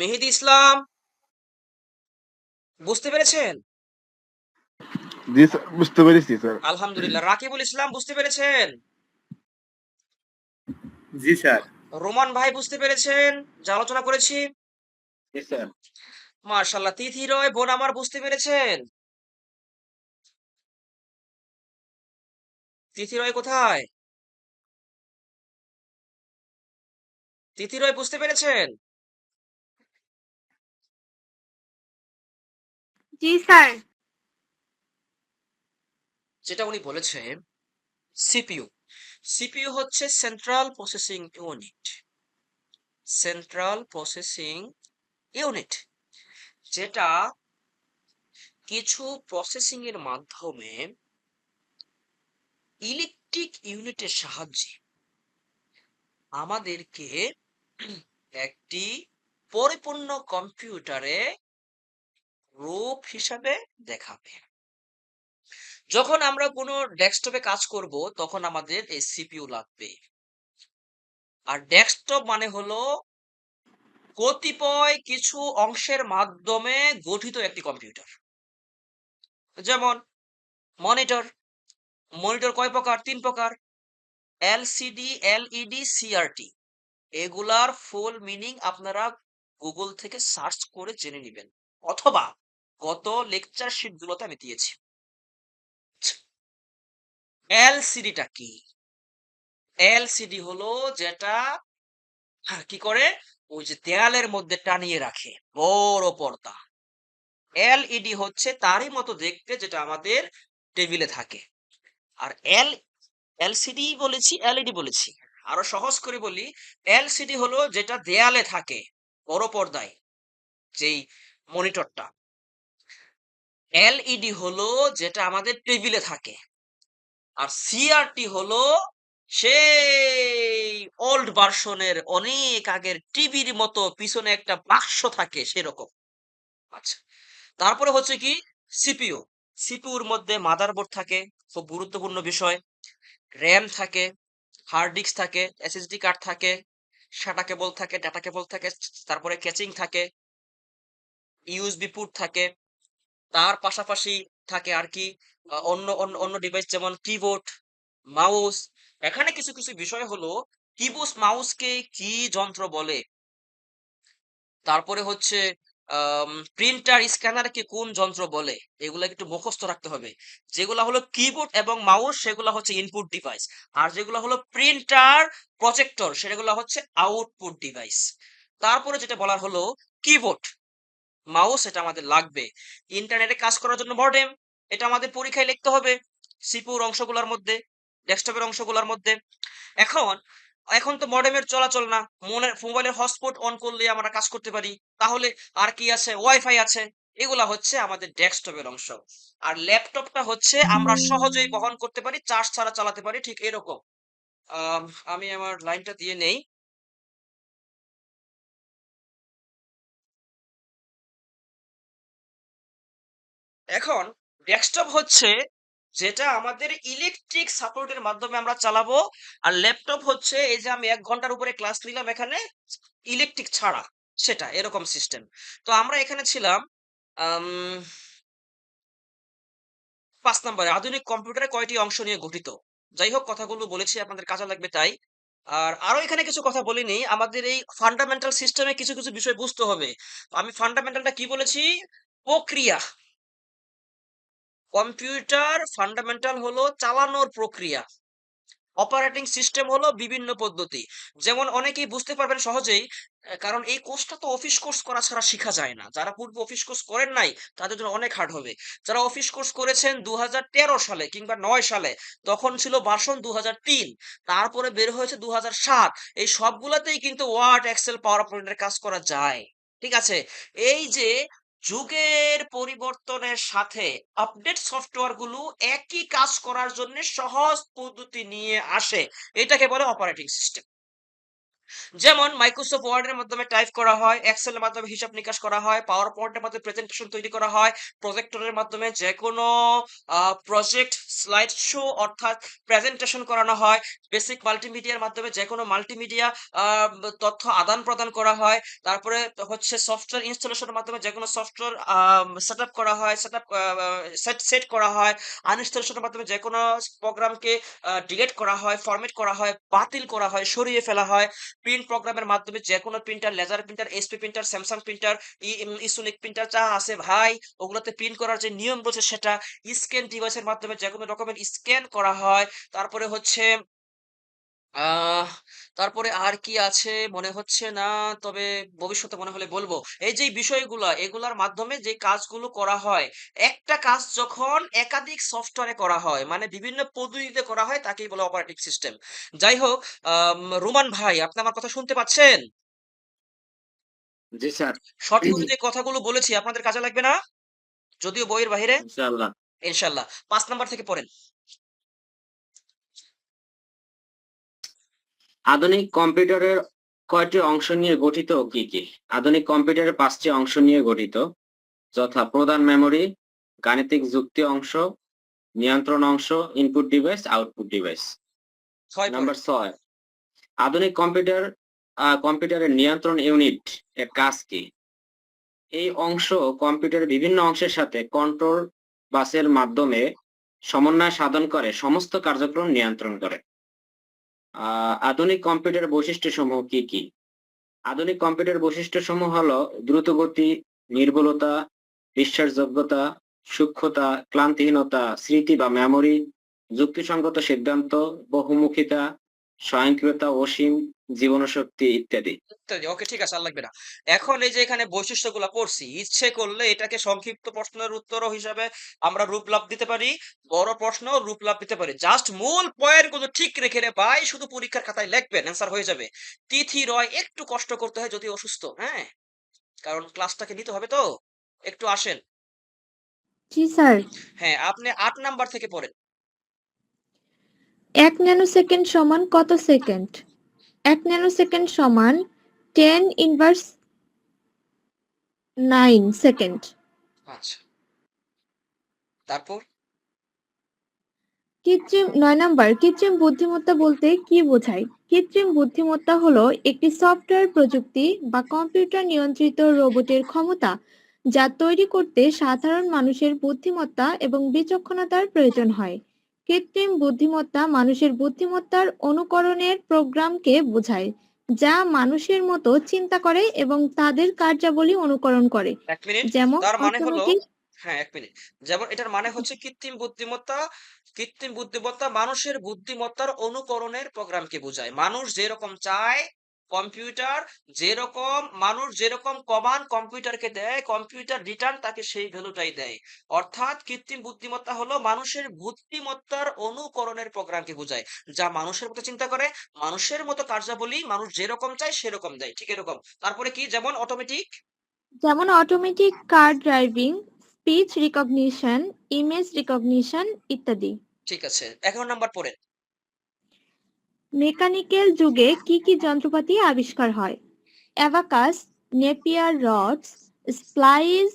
মেহেদী ইসলাম বুঝতে পেরেছেন? জি স্যার, বুঝতে পেরেছি স্যার। আলহামদুলিল্লাহ। রাকিবুল ইসলাম বুঝতে পেরেছেন? জি স্যার। রোমান ভাই বুঝতে পেরেছেন যা আলোচনা করেছি? জি স্যার। মাশাআল্লাহ। তিথি রয় বোন আমার বুঝতে পেরেছেন? তিথি রয় কোথায়? তিথি রয় বুঝতে পেরেছেন? জি স্যার। যেটা উনি বলেছে সিপিইউ। সিপিইউ হচ্ছে central processing unit. Central processing unit যেটা কিছু প্রসেসিং এর মাধ্যমে ইলেকট্রিক ইউনিটের সাহায্যে আমাদেরকে একটি পরিপূর্ণ কম্পিউটারে রূপ হিসাবে দেখাবে। যখন আমরা কোনো ডেস্কটপে কাজ করব তখন আমাদের এই সিপিইউ লাগবে। আর ডেস্কটপ মানে হলো কতিপয় কিছু অংশের মাধ্যমে গঠিত একটি কম্পিউটার। যেমন মনিটর। মনিটর কয় প্রকার? ৩ প্রকার। LCD, LED, CRT. এগুলার ফুল মিনিং আপনারা গুগল থেকে সার্চ করে জেনে নিবেন, অথবা গত লেকচার শিটগুলোতে আমি দিয়েছি। এলসিডিটা কি? এলসিডি হলো যেটা কি করে, ওই যে দেয়ালের মধ্যে টানিয়ে রাখে, বড় পর্দা। এলইডি হচ্ছে তারই মতো দেখতে, যেটা আমাদের টেবিলে থাকে। আর এলসিডি বলেছি, এলইডি বলেছি। আরো সহজ করে বলি, এলসিডি হলো যেটা দেয়ালে থাকে, বড় পর্দায়, যেই মনিটরটা। এলইডি হলো যেটা আমাদের টেবিলে থাকে। আর সিআরটি হলো সেই ওল্ড ভার্সনের, অনেক আগের টিভির মতো পিছনে একটা বাক্স থাকে সেরকম। আচ্ছা, তারপরে হচ্ছে কি সিপিইউ। সিপিইউর মধ্যে মাদারবোর্ড থাকে, খুব গুরুত্বপূর্ণ বিষয়। র্যাম থাকে, হার্ড ডিস্ক থাকে, এসএসডি কার্ড থাকে, সাটা কেবল থাকে, ডাটা কেবল থাকে, তারপরে ক্যাচিং থাকে, ইউএসবি পোর্ট থাকে। তার পাশাপাশি থাকে আর কি অন্য অন্য অন্য ডিভাইস, যেমন কিবোর্ড, মাউস। এখানে কিছু কিছু বিষয় হলো, কিবোর্ড মাউসকে কি যন্ত্র বলে, তারপরে হচ্ছে প্রিন্টার স্ক্যানারকে কোন যন্ত্র বলে, এগুলো একটু মুখস্থ রাখতে হবে। যেগুলো হলো কিবোর্ড এবং মাউস সেগুলো হচ্ছে ইনপুট ডিভাইস, আর যেগুলো হলো প্রিন্টার, প্রজেক্টর, সেগুলো হচ্ছে আউটপুট ডিভাইস। তারপরে যেটা বলার হলো কিবোর্ড, মাউস এটা আমাদের লাগবে। ইন্টারনেটে কাজ করার জন্য মডেম, এটা আমাদের পরীক্ষায় লিখতে হবে সিপিইউর অংশগুলোর মধ্যে, ডেস্কটপের অংশগুলোর মধ্যে। এখন এখন তো মডেমের চলাচল না, মোবাইলের হটস্পট অন করলে আমরা কাজ করতে পারি। তাহলে আর কি আছে? ওয়াইফাই আছে। এগুলা হচ্ছে আমাদের ডেস্কটপের অংশ। আর ল্যাপটপটা হচ্ছে আমরা সহজেই বহন করতে পারি, চার্জ ছাড়া চালাতে পারি, ঠিক এরকম। আম, আমি আমার লাইনটা দিয়ে নেই। এখন ডেস্কটপ হচ্ছে যেটা আমাদের ইলেকট্রিক সাপোর্টের মাধ্যমে আমরা চালাবো। আর ল্যাপটপ হচ্ছে এই যে আমি 1 ঘন্টার উপরে ক্লাস নিলাম এখানে, ইলেকট্রিক ছাড়া, সেটা এরকম সিস্টেম। তো আমরা এখানে ছিলাম 5 নম্বরে, আধুনিক কম্পিউটারে কয়টি অংশ নিয়ে গঠিত। যাই হোক, কথাগুলো বলেছি আপনাদের কাজে লাগবে তাই। আর আরো এখানে কিছু কথা বলিনি, আমাদের এই ফান্ডামেন্টাল সিস্টেমে কিছু কিছু বিষয় বুঝতে হবে। তো আমি ফান্ডামেন্টালটা কি বলেছি? প্রক্রিয়া। কম্পিউটার ফান্ডামেন্টাল হলো চালানোর প্রক্রিয়া। অপারেটিং সিস্টেম হলো বিভিন্ন পদ্ধতি। যেমন অনেকেই বুঝতে পারবেন সহজেই, কারণ এই কোর্সটা তো অফিস কোর্স করা ছাড়া শেখা যায় না। যারা পূর্বে অফিস কোর্স করেন নাই তাদের জন্য অনেক হার্ড হবে। যারা অফিস কোর্স করেছেন 2013 সালে কিংবা 9 সালে, তখন ছিল ভার্সন 2003, তারপরে বের হয়েছে 2007। এই সবগুলাতেই কিন্তু ওয়ার্ড, এক্সেল, পাওয়ার পয়েন্টের কাজ করা যায়। ঠিক আছে? এই যে যুগের পরিবর্তনের সাথে আপডেট সফটওয়্যার গুলো একই কাজ করার জন্য সহজ পদ্ধতি নিয়ে আসে, এটাকে বলে অপারেটিং সিস্টেম। যেমন মাইক্রোসফট ওয়ার্ডের মাধ্যমে টাইপ করা হয়, এক্সেলের মাধ্যমে হিসাব নিকাশ করা হয়, পাওয়ার পয়েন্টের মাধ্যমে প্রেজেন্টেশন তৈরি করা হয়, প্রজেক্টরের মাধ্যমে যে কোনো প্রজেক্ট স্লাইড শো অর্থাৎ প্রেজেন্টেশন করানো হয়, বেসিক মাল্টিমিডিয়ার মাধ্যমে যে কোনো মাল্টিমিডিয়া তথ্য আদান প্রদান করা হয়, তারপরে হচ্ছে সফটওয়্যার ইনস্টলেশনের মাধ্যমে যে কোনো সফটওয়্যার সেট আপ করা হয়, সেট করা হয়, আনইনস্টলেশনের মাধ্যমে যে কোনো প্রোগ্রামকে ডিলিট করা হয়, ফরম্যাট করা হয়, বাতিল করা হয়, সরিয়ে ফেলা হয়, প্রিন্ট প্রোগ্রামের মাধ্যমে যে কোনো printer, laser printer, HP printer, Samsung printer, ইসোনিক প্রিন্টার যা আছে ভাই, ওগুলোতে প্রিন্ট করার যে নিয়ম রয়েছে সেটা, স্ক্যান ডিভাইসের মাধ্যমে যে কোনো ডকুমেন্ট স্ক্যান করা হয়। তারপরে হচ্ছে আহ তারপরে আর কি আছে মনে হচ্ছে না, তবে ভবিষ্যতে মনে হলে বলবো। এই যে বিষয়গুলা, এগুলার মাধ্যমে যে কাজগুলো করা হয়, একটা কাজ যখন একাধিক সফটওয়্যারে করা হয়, মানে বিভিন্ন পদ্ধতিতে করা হয়, তাকেই বলে অপারেটিং সিস্টেম। যাই হোক, রোমান ভাই, আপনি আমার কথা শুনতে পাচ্ছেন? জি স্যার। শর্টকাটে যে কথাগুলো বলেছি আপনাদের কাজে লাগবে না? যদিও বইয়ের বাহিরে? ইনশাআল্লাহ। ইনশাআল্লাহ। ৫ নাম্বার থেকে পড়েন। আধুনিক কম্পিউটারের কয়টি অংশ নিয়ে গঠিত ও কি কি? আধুনিক কম্পিউটারের 5টি অংশ নিয়ে গঠিত, যথা প্রধান মেমরি, গাণিতিক যুক্তি অংশ, নিয়ন্ত্রণ অংশ, ইনপুট ডিভাইস, আউটপুট ডিভাইস। ৬ পড়েন। নাম্বার 6, আধুনিক কম্পিউটারের নিয়ন্ত্রণ ইউনিট এর কাজ কি? এই অংশ কম্পিউটারের বিভিন্ন অংশের সাথে কন্ট্রোল বাসের মাধ্যমে সমন্বয় সাধন করে সমস্ত কার্যক্রম নিয়ন্ত্রণ করে। আধুনিক কম্পিউটারের বৈশিষ্ট্যসমূহ কি কি? আধুনিক কম্পিউটার বৈশিষ্ট্যসমূহ হলো দ্রুতগতি, নির্ভুলতা, বিশ্বাসযোগ্যতা, সূক্ষ্মতা, ক্লান্তিহীনতা, স্মৃতি বা মেমোরি, যুক্তিসঙ্গত সিদ্ধান্ত, বহুমুখিতা, স্বয়ংক্রিয়তা, অসীম জীবনশক্তি ইত্যাদি। ইত্যাদি। ওকে, ঠিক আছে, আর লাগবে না। এখন এই যে এখানে বৈশিষ্ট্যগুলা পড়ছি, ইচ্ছে করলে এটাকে সংক্ষিপ্ত প্রশ্নের উত্তরও হিসাবে আমরা রূপলাপ দিতে পারি, বড় প্রশ্ন রূপলাপ দিতে পারি। জাস্ট মূল পয়েন্ট গুলো ঠিক রেখে রে ভাই, শুধু পরীক্ষার খাতায় লিখবেন, অ্যান্সার হয়ে যাবে। তিথি রয় একটু কষ্ট করতে হয় যদি অসুস্থ, হ্যাঁ? কারণ ক্লাসটাকে নিতে হবে তো। একটু আসেন। জি স্যার। হ্যাঁ, আপনি ৮ নাম্বার থেকে পড়েন। ১ ন্যানোসেকেন্ড সমান কত সেকেন্ড? ১ ন্যানোসেকেন্ড সমান 10 ইনভার্স 9 সেকেন্ড। আচ্ছা। তারপর? ৯ নাম্বার, কৃত্রিম বুদ্ধিমত্তা বলতে কি বোঝায়? কৃত্রিম বুদ্ধিমত্তা হলো একটি সফটওয়্যার প্রযুক্তি বা কম্পিউটার নিয়ন্ত্রিত রোবটের ক্ষমতা, যা তৈরি করতে সাধারণ মানুষের বুদ্ধিমত্তা এবং বিচক্ষণতার প্রয়োজন হয়। কৃত্রিম বুদ্ধিমত্তা মানুষের বুদ্ধিমত্তার অনুকরণের প্রোগ্রামকে বোঝায়, যা মানুষের মতো চিন্তা করে এবং তাদের কার্যাবলী অনুকরণ করে, ১ মিনিট। যেমন তার মানে হলো, অটোমেটিক। হ্যাঁ, ১ মিনিট। যেমন এটার মানে হচ্ছে কৃত্রিম বুদ্ধিমত্তা মানুষের বুদ্ধিমত্তার অনুকরণের প্রোগ্রামকে বোঝায়। মানুষ যেরকম চায়, কম্পিউটার মানুষ যেরকম কমান্ড কম্পিউটারকে দেয়, কম্পিউটার রিটার্ন তাকে সেই ভ্যালুটাই দেয়। অর্থাৎ কৃত্রিম বুদ্ধিমত্তা হলো মানুষের বুদ্ধিমত্তার অনুকরণের প্রোগ্রামকে বোঝায়, যা মানুষের মতো চিন্তা করে, মানুষের মতো কার্যাবলী মানুষ যেরকম চায় সেরকম দেয়। ঠিক এরকম। তারপরে কি? যেমন অটোমেটিক। যেমন automatic car driving, speech recognition, image recognition ইত্যাদি। ঠিক আছে। ১১ নাম্বার পড়েন। মেকানিক্যাল যুগে কি কি যন্ত্রপাতি আবিষ্কার হয়? Abacus, Napier rods, slide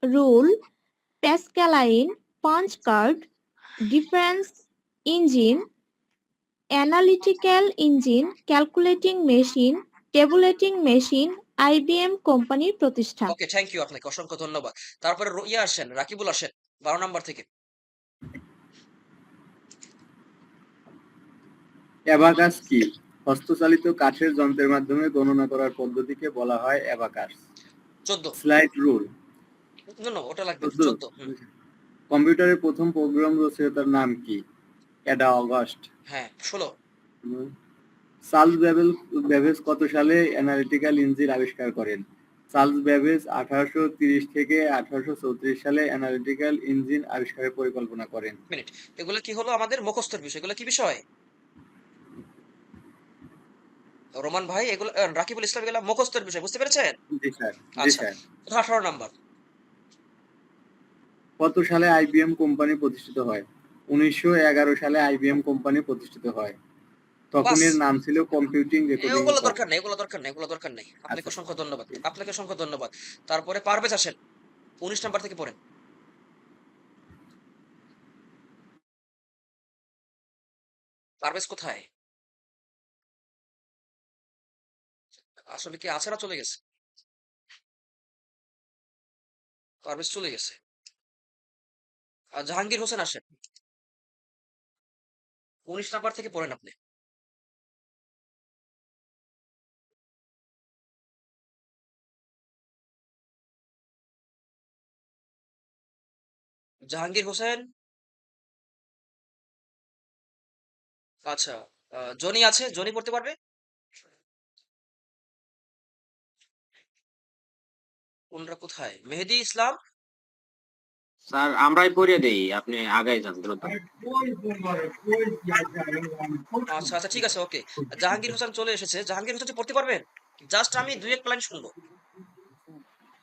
rule, pascaline, punch card, difference engine, analytical engine, calculating machine, tabulating machine, IBM কোম্পানির প্রতিষ্ঠা। ওকে, থ্যাংক ইউ, আপনাকে অসংখ্য ধন্যবাদ। তারপরে ইয়ে আসেন, রাকিবুল আসেন ১২ নাম্বার থেকে। অ্যাবাকাস কি? হস্তচালিত কাঠের যন্ত্রের মাধ্যমে গণনা করার পদ্ধতিকে বলা হয় অ্যাবাকাস। ১৪। Slide rule. নো, ওটা লাগবে না। ১৪। ১৪। কম্পিউটারের প্রথম প্রোগ্রাম রচয়িতার নাম কি? Ada August. হ্যাঁ, ১৬। চার্লস ব্যাবেজ কত সালে অ্যানালিটিক্যাল ইঞ্জিন আবিষ্কার করেন? চার্লস ব্যাবেজ 1830 থেকে 1834 সালে অ্যানালিটিক্যাল ইঞ্জিন আবিষ্কারের পরিকল্পনা করেন। মিনিট। এগুলো কি হলো আমাদের মুখস্থের বিষয়। এগুলো কি বিষয়? রোমান ভাই, এগুলো রাকিবুল ইসলাম, এগুলো মুখস্থের বিষয়। বুঝতে পেরেছেন? জি স্যার। জি আচ্ছা। স্যার। ১৮ নাম্বার। কত সালে আইবিএম কোম্পানি প্রতিষ্ঠিত হয়? 1911 সালে আইবিএম কোম্পানি প্রতিষ্ঠিত হয়। তখন বাস। এর নাম ছিল কম্পিউটিং রেকর্ডিং এগুলো দরকার সফটওয়্যার। নেই, এগুলো দরকার নেই, এগুলো দরকার নেই। আপনাকে আচ্ছা, অসংখ্য ধন্যবাদ, আপনাকে অসংখ্য ধন্যবাদ। তারপরে পারভেজ আসেন, 19 নাম্বার থেকে পড়েন। পারভেজ কোথায়? আসলে কি আছে না চলে গেছে? পারভেজ চলে গেছে। আর জাহাঙ্গীর হোসেন আসেন, 19 নাম্বার থেকে পড়েন আপনি। জাহাঙ্গীর হোসেন। আচ্ছা, জনি আছে, জনি পড়তে পারবে? কোনটা কোথায়? মেহেদী ইসলাম। স্যার আমরাই পড়িয়ে দেই, আপনি আগাই যান দ্রুত। আচ্ছা আচ্ছা, ঠিক আছে, ওকে। জাহাঙ্গীর হোসেন চলে এসেছে। জাহাঙ্গীর হোসেন কি পড়তে পারবেন? জাস্ট আমি দুই এক লাইন শুনবো।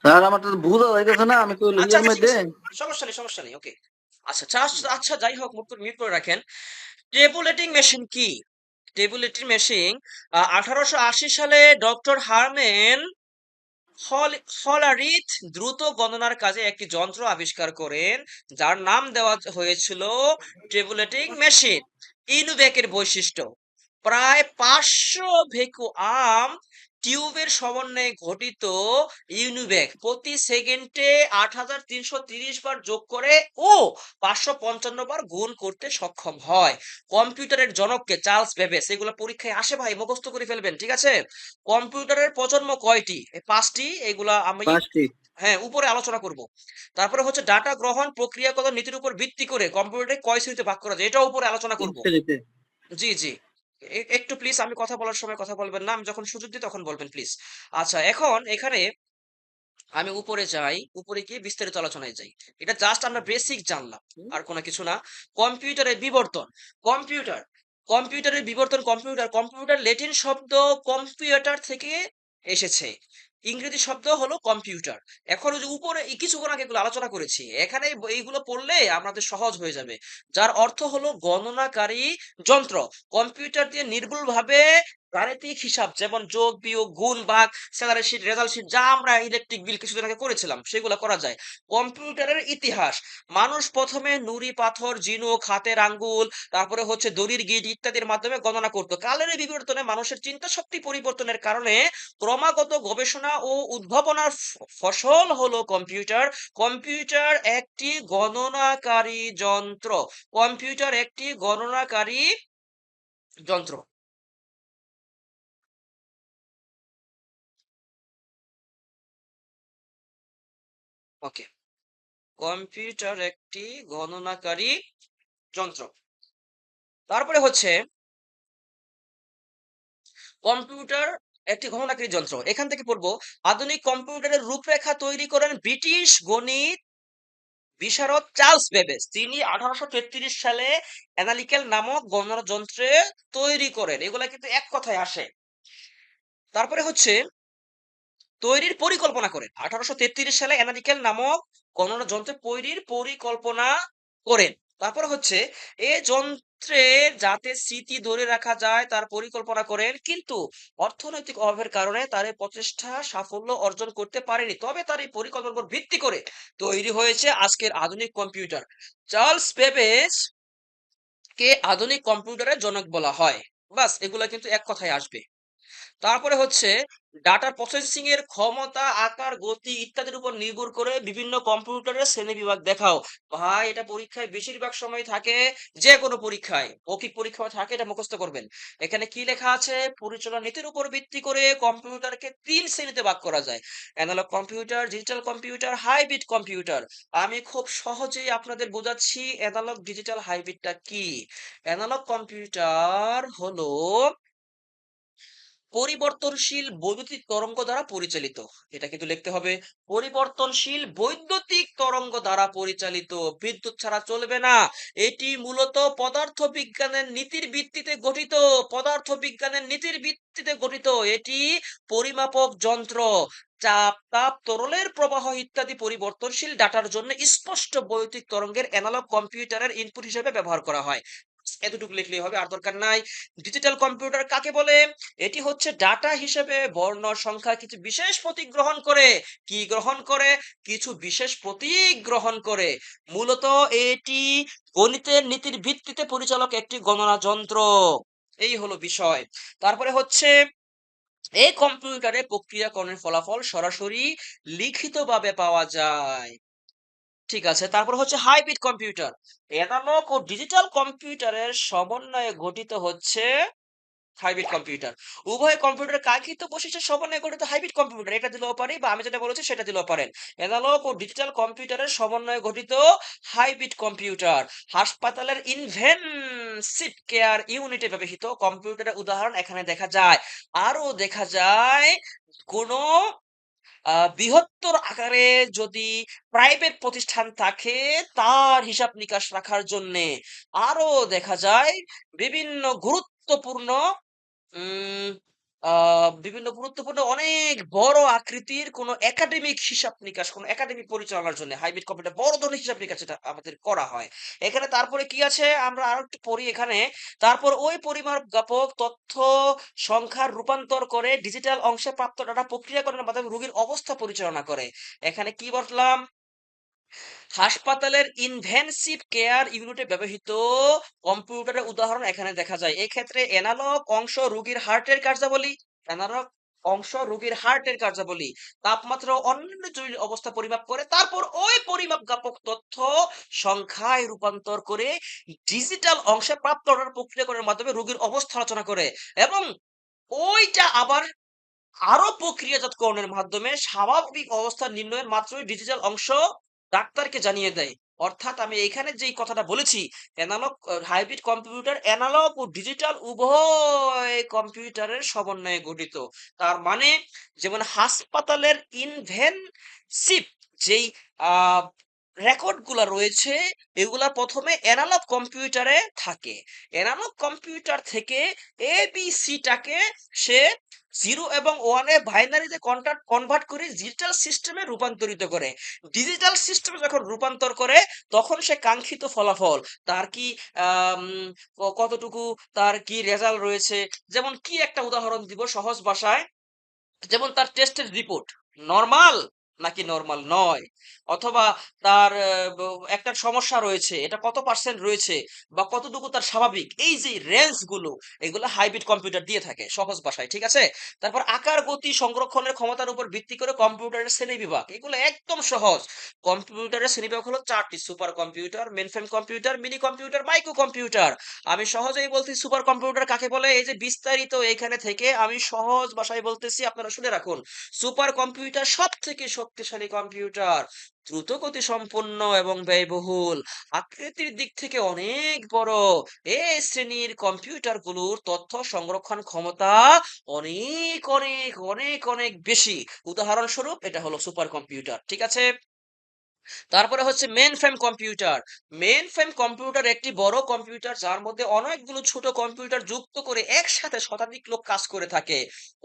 স্যার আমার তো ভুল হয়ে গেছে না, আমি তো আচ্ছা ইয়ের আচ্ছা, ঠিক মধ্যে। আছে, সমস্যা নেই, সমস্যা নেই, ওকে। আচ্ছা আচ্ছা, যাই হোক, মিউট করে রাখেন। টেবুলেটিং মেশিন কি? টেবুলেটিং মেশিন 1880 সালে ডক্টর হারম্যান হলারিথ দ্রুত গণনার কাজে একটি যন্ত্র আবিষ্কার করেন, যার নাম দেওয়া হয়েছিল টেবুলেটিং মেশিন। ইনুবেকের বৈশিষ্ট্য: প্রায় 500 ভ্যাকুয়াম টিউবের সমন্বয়ে গঠিত ইউনিবেক প্রতি সেকেন্ডে 8330 বার যোগ করে ও 555 বার গুণ করতে সক্ষম হয়। কম্পিউটারের জনককে চার্লস বেবেজ। এগুলো পরীক্ষায় আসে ভাই, মুখস্থ করে ফেলবেন, ঠিক আছে? কম্পিউটারের প্রজন্ম কয়টি? এই 5টি। এগুলা আমি, 5টি। হ্যাঁ, উপরে আলোচনা করব। তারপরে হচ্ছে ডাটা গ্রহণ প্রক্রিয়াগত নীতির উপর ভিত্তি করে কম্পিউটারে কয় শ্রেণীতে ভাগ করা যায়, এটাও উপরে আলোচনা করব। ইনফিনিটি। জি জি, একটু প্লিজ, আমি কথা বলার সময় কথা বলবেন না, আমি যখন সুযোগ দিই তখন বলবেন প্লিজ। আচ্ছা, এখন এখানে আমি উপরে যাই, উপরে গিয়ে বিস্তারিত আলোচনায় যাই। এটা জাস্ট আমরা বেসিক জানলাম, আর কোনো কিছু না। কম্পিউটারের বিবর্তন। কম্পিউটার, কম্পিউটারের বিবর্তন। কম্পিউটার ল্যাটিন শব্দ কম্পিউটার থেকে এসেছে। ইংরেজি শব্দ হলো কম্পিউটার। এখন ওই যে উপরে কিছুক্ষণ আগে এগুলো আলোচনা করেছি, এখানে এইগুলো পড়লে আমাদের সহজ হয়ে যাবে। যার অর্থ হলো গণনাকারী যন্ত্র। কম্পিউটার দিয়ে নির্ভুলভাবে গাণিতিক হিসাব, যেমন যোগ বিয়োগ গুণ ভাগ, স্যালারি শিট, রেজাল্ট শিট, যা আমরা ইলেকট্রিক বিল কিছুদিন আগে করেছিলাম সেগুলো করা যায়। কম্পিউটারের ইতিহাস: মানুষ প্রথমে নুড়ি পাথর, ঝিনুক, হাতের আঙ্গুল, তারপরে হচ্ছে দড়ির গিট ইত্যাদির মাধ্যমে গণনা করতো। কালের এই বিবর্তনে মানুষের চিন্তা শক্তি পরিবর্তনের কারণে ক্রমাগত গবেষণা ও উদ্ভাবনার ফসল হলো কম্পিউটার। কম্পিউটার একটি গণনাকারী যন্ত্র। কম্পিউটার একটি গণনাকারী যন্ত্র। ওকে, কম্পিউটার একটি গণনাকারী যন্ত্র। তারপরে হচ্ছে কম্পিউটার একটি গণনাকারী যন্ত্র, এখান থেকে পড়বো। আধুনিক কম্পিউটারের রূপরেখা তৈরি করেন ব্রিটিশ গণিত বিশারদ চার্লস বেবেজ। তিনি 1833 সালে অ্যানালিক্যাল নামক গণনা যন্ত্রে তৈরি করেন। এগুলা কিন্তু এক কথায় আসে। তারপরে হচ্ছে তৈরির পরিকল্পনা করেন। 1833 সালে অ্যানালিক্যাল নামক গণনা যন্ত্র তৈরির পরিকল্পনা করেন। তারপর হচ্ছে এ যন্ত্রে যাতে স্মৃতি ধরে রাখা যায় তার পরিকল্পনা করেন, কিন্তু অর্থনৈতিক অভাবের কারণে তার এই প্রচেষ্টা সাফল্য অর্জন করতে পারেনি। তবে তার এই পরিকল্পনার উপর ভিত্তি করে তৈরি হয়েছে আজকের আধুনিক কম্পিউটার। চার্লস বেবেজ কে আধুনিক কম্পিউটারের জনক বলা হয়। বাস, এগুলা কিন্তু এক কথায় আসবে। তারপরে হচ্ছে ডাটা প্রসেসিং এর ক্ষমতা, আকার, গতি ইত্যাদির উপর নির্ভর করে বিভিন্ন কম্পিউটারের শ্রেণীবিভাগ দেখাও। ভাই, এটা পরীক্ষায় বেশিরভাগ সময় থাকে, যে কোনো পরীক্ষায়, মৌখিক পরীক্ষায় থাকে, এটা মুখস্থ করবেন। এখানে কি লেখা আছে? পরিচালনা নীতির উপর ভিত্তি করে কম্পিউটারকে 3 শ্রেণীতে ভাগ করা যায়: analogue computer, digital computer, hybrid computer. আমি খুব সহজেই আপনাদের বোঝাচ্ছি অ্যানালগ ডিজিটাল হাইব্রিডটা কি। অ্যানালগ কম্পিউটার হলো পরিবর্তনশীল বৈদ্যুতিক তরঙ্গ দ্বারা পরিচালিত। এটা কিন্তু লিখতে হবে, পরিবর্তনশীল বৈদ্যুতিক তরঙ্গ দ্বারা পরিচালিত। বিদ্যুৎ ছাড়া চলবে না। এটি মূলত পদার্থবিজ্ঞানের নীতির ভিত্তিতে গঠিত। পদার্থবিজ্ঞানের নীতির ভিত্তিতে গঠিত। এটি পরিমাপক যন্ত্র। চাপ, তাপ, তরলের প্রবাহ ইত্যাদি পরিবর্তনশীল ডাটার জন্য স্পষ্ট বৈদ্যুতিক তরঙ্গের অ্যানালগ কম্পিউটারের ইনপুট হিসেবে ব্যবহার করা হয়। এতটুকু লিখলেই হবে, আর দরকার নাই। ডিজিটাল কম্পিউটার কাকে বলে? এটি হচ্ছে ডাটা হিসেবে বর্ণ সংখ্যা কিছু বিশেষ প্রতীক গ্রহণ করে। কি গ্রহণ করে? কিছু বিশেষ প্রতীক গ্রহণ করে। মূলত এটি গণিতের নীতির ভিত্তিতে পরিচালক একটি গণনা যন্ত্র। এই হলো বিষয়। তারপরে হচ্ছে এই কম্পিউটারে প্রক্রিয়াকরণের ফলাফল সরাসরি লিখিতভাবে পাওয়া যায়। ঠিক আছে, তারপর হচ্ছে হাইব্রিড কম্পিউটার। এনালগ ও ডিজিটাল কম্পিউটারের সমন্বয়ে গঠিত হচ্ছে হাইব্রিড কম্পিউটার। উভয় কম্পিউটার কাঙ্ক্ষিত বৈশিষ্ট্যের সমন্বয়ে গঠিত হাইব্রিড কম্পিউটার, এটা দিলেও পারি বা আমি যেটা বলেছি সেটা দিলেও পারেন। এনালগ ও ডিজিটাল কম্পিউটারের সমন্বয়ে গঠিত হাইব্রিড কম্পিউটার। হাসপাতালের ইনভেনসিভ কেয়ার ইউনিটে ব্যবহৃত কম্পিউটারের উদাহরণ এখানে দেখা যায়। আরো দেখা যায় কোনো বৃহত্তর আকারে যদি প্রাইভেট প্রতিষ্ঠান থাকে তার হিসাব নিকাশ রাখার জন্যে। আরো দেখা যায় বিভিন্ন গুরুত্বপূর্ণ উম বিভিন্ন গুরুত্বপূর্ণ অনেক বড় আকৃতির কোন একাডেমিক হিসাব নিকাশ, কোন একাডেমিক পরিচালনার জন্য হাইব্রিড কম্পিউটার বড় ধরনের হিসাব নিকাশ এটা আমাদের করা হয়। এখানে তারপরে কি আছে আমরা আরো একটু পড়ি এখানে। তারপর ওই পরিমাপক তথ্য সংখ্যার রূপান্তর করে ডিজিটাল অংশে প্রাপ্ত ডাটা প্রক্রিয়াকরণের মাধ্যমে রোগীর অবস্থা পরিচালনা করে। এখানে কি বললাম? হাসপাতালের ইনভেনসিভ কেয়ার ইউনিটে ব্যবহৃত কম্পিউটারের উদাহরণ এখানে দেখা যায়। এক্ষেত্রে এনালগ অংশ রোগীর হার্টের কার্যাবলী, এনালগ অংশ রোগীর হার্টের কার্যাবলী, তাপমাত্রা ও অন্যান্য জরুরি অবস্থা পরিমাপ করে তারপর ওই পরিমাপক তথ্য সংখ্যায় রূপান্তর করে ডিজিটাল অংশে প্রাপ্ত অর্ডার প্রক্রিয়াকরণের মাধ্যমে রোগীর অবস্থা আলোচনা করে এবং ওইটা আবার আরো প্রক্রিয়াজাতকরণের মাধ্যমে স্বাভাবিক অবস্থা নির্ণয়ের মাত্রই ডিজিটাল অংশ ডাক্তারকে জানিয়ে দেয়। অর্থাৎ আমি এখানে যেই কথাটা বলেছি, এনালগ হাইব্রিড কম্পিউটার এনালগ ও ডিজিটাল উভয় কম্পিউটারের সমন্বয়ে গঠিত। তার মানে যেমন হাসপাতালের ইনভেনসিভ যেই রেকর্ড গুলা রয়েছে এগুলা প্রথমে এনালগ কম্পিউটারে থাকে। এনালগ কম্পিউটার থেকে এবিসিটাকে সে 0 এবং 1 এ বাইনারিতে কনভার্ট করে ডিজিটাল সিস্টেমে রূপান্তরিত করে। ডিজিটাল সিস্টেমে যখন রূপান্তর করে তখন সে কাঙ্ক্ষিত ফলাফল তার কি কতটুকু তার কি রেজাল্ট রয়েছে, যেমন কি একটা উদাহরণ দিব সহজ ভাষায়, যেমন তার টেস্টের রিপোর্ট নরমাল নাকি নরমাল নয়, অথবা তার একটা সমস্যা রয়েছে এটা কত পার্সেন্ট রয়েছে বা কতটুকু তার স্বাভাবিক, এই যে রেঞ্জ গুলো এগুলো হাইব্রিড কম্পিউটার দিয়ে থাকে সহজ ভাষায়। ঠিক আছে, তারপর আকার গতি সংরক্ষণের ক্ষমতার উপর ভিত্তি করে কম্পিউটারের শ্রেণী বিভাগ, এগুলো একদম সহজ। কম্পিউটারের শ্রেণী বিভাগ হলো 4টি: super computer, mainframe computer, mini computer, micro computer. আমি সহজেই বলছি সুপার কম্পিউটার কাকে বলে, এই যে বিস্তারিত এখানে থেকে আমি সহজ ভাষায় বলতেছি আপনারা শুনে রাখুন। সুপার কম্পিউটার সব থেকে শক্তিশালী কম্পিউটার, দ্রুত গতি সম্পন্ন এবং ব্যয়বহুল, আকৃতির দিক থেকে অনেক বড়। এই শ্রেণীর কম্পিউটারগুলোর তথ্য সংরক্ষণ ক্ষমতা অনেক অনেক অনেক অনেক বেশি। উদাহরণস্বরূপ এটা হলো সুপার কম্পিউটার। ঠিক আছে, তারপরে হচ্ছে main frame computer. Main frame computer একটি বড় কম্পিউটার যার মধ্যে অনেকগুলো ছোট কম্পিউটার যুক্ত করে একসাথে শতাধিক লোক কাজ করে থাকে।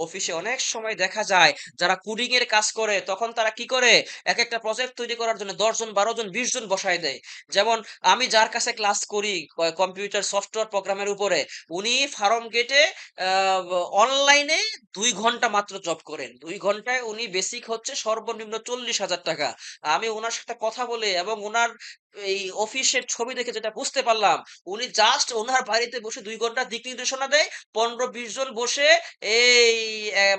অফিসে অনেক সময় দেখা যায় যারা কোডিং এর কাজ করে তখন তারা কি করে, এক একটা প্রজেক্ট তৈরি করার জন্য 10 জন 12 জন 20 জন বসায় দেয়। যেমন আমি যার কাছে ক্লাস করি কম্পিউটার সফটওয়্যার প্রোগ্রামের উপরে, উনি ফার্ম গেটে অনলাইনে 2 ঘন্টা মাত্র জব করেন। 2 ঘন্টায় উনি বেসিক হচ্ছে সর্বনিম্ন 40,000 টাকা। আমি উনার সাথে কথা বলে এবং উনার এই অফিসের ছবি দেখে যেটা বুঝতে পারলাম, উনি জাস্ট ওনার বাড়িতে বসে 2 ঘন্টা দিক নির্দেশনা দেয়, 15-20 জন বসে এই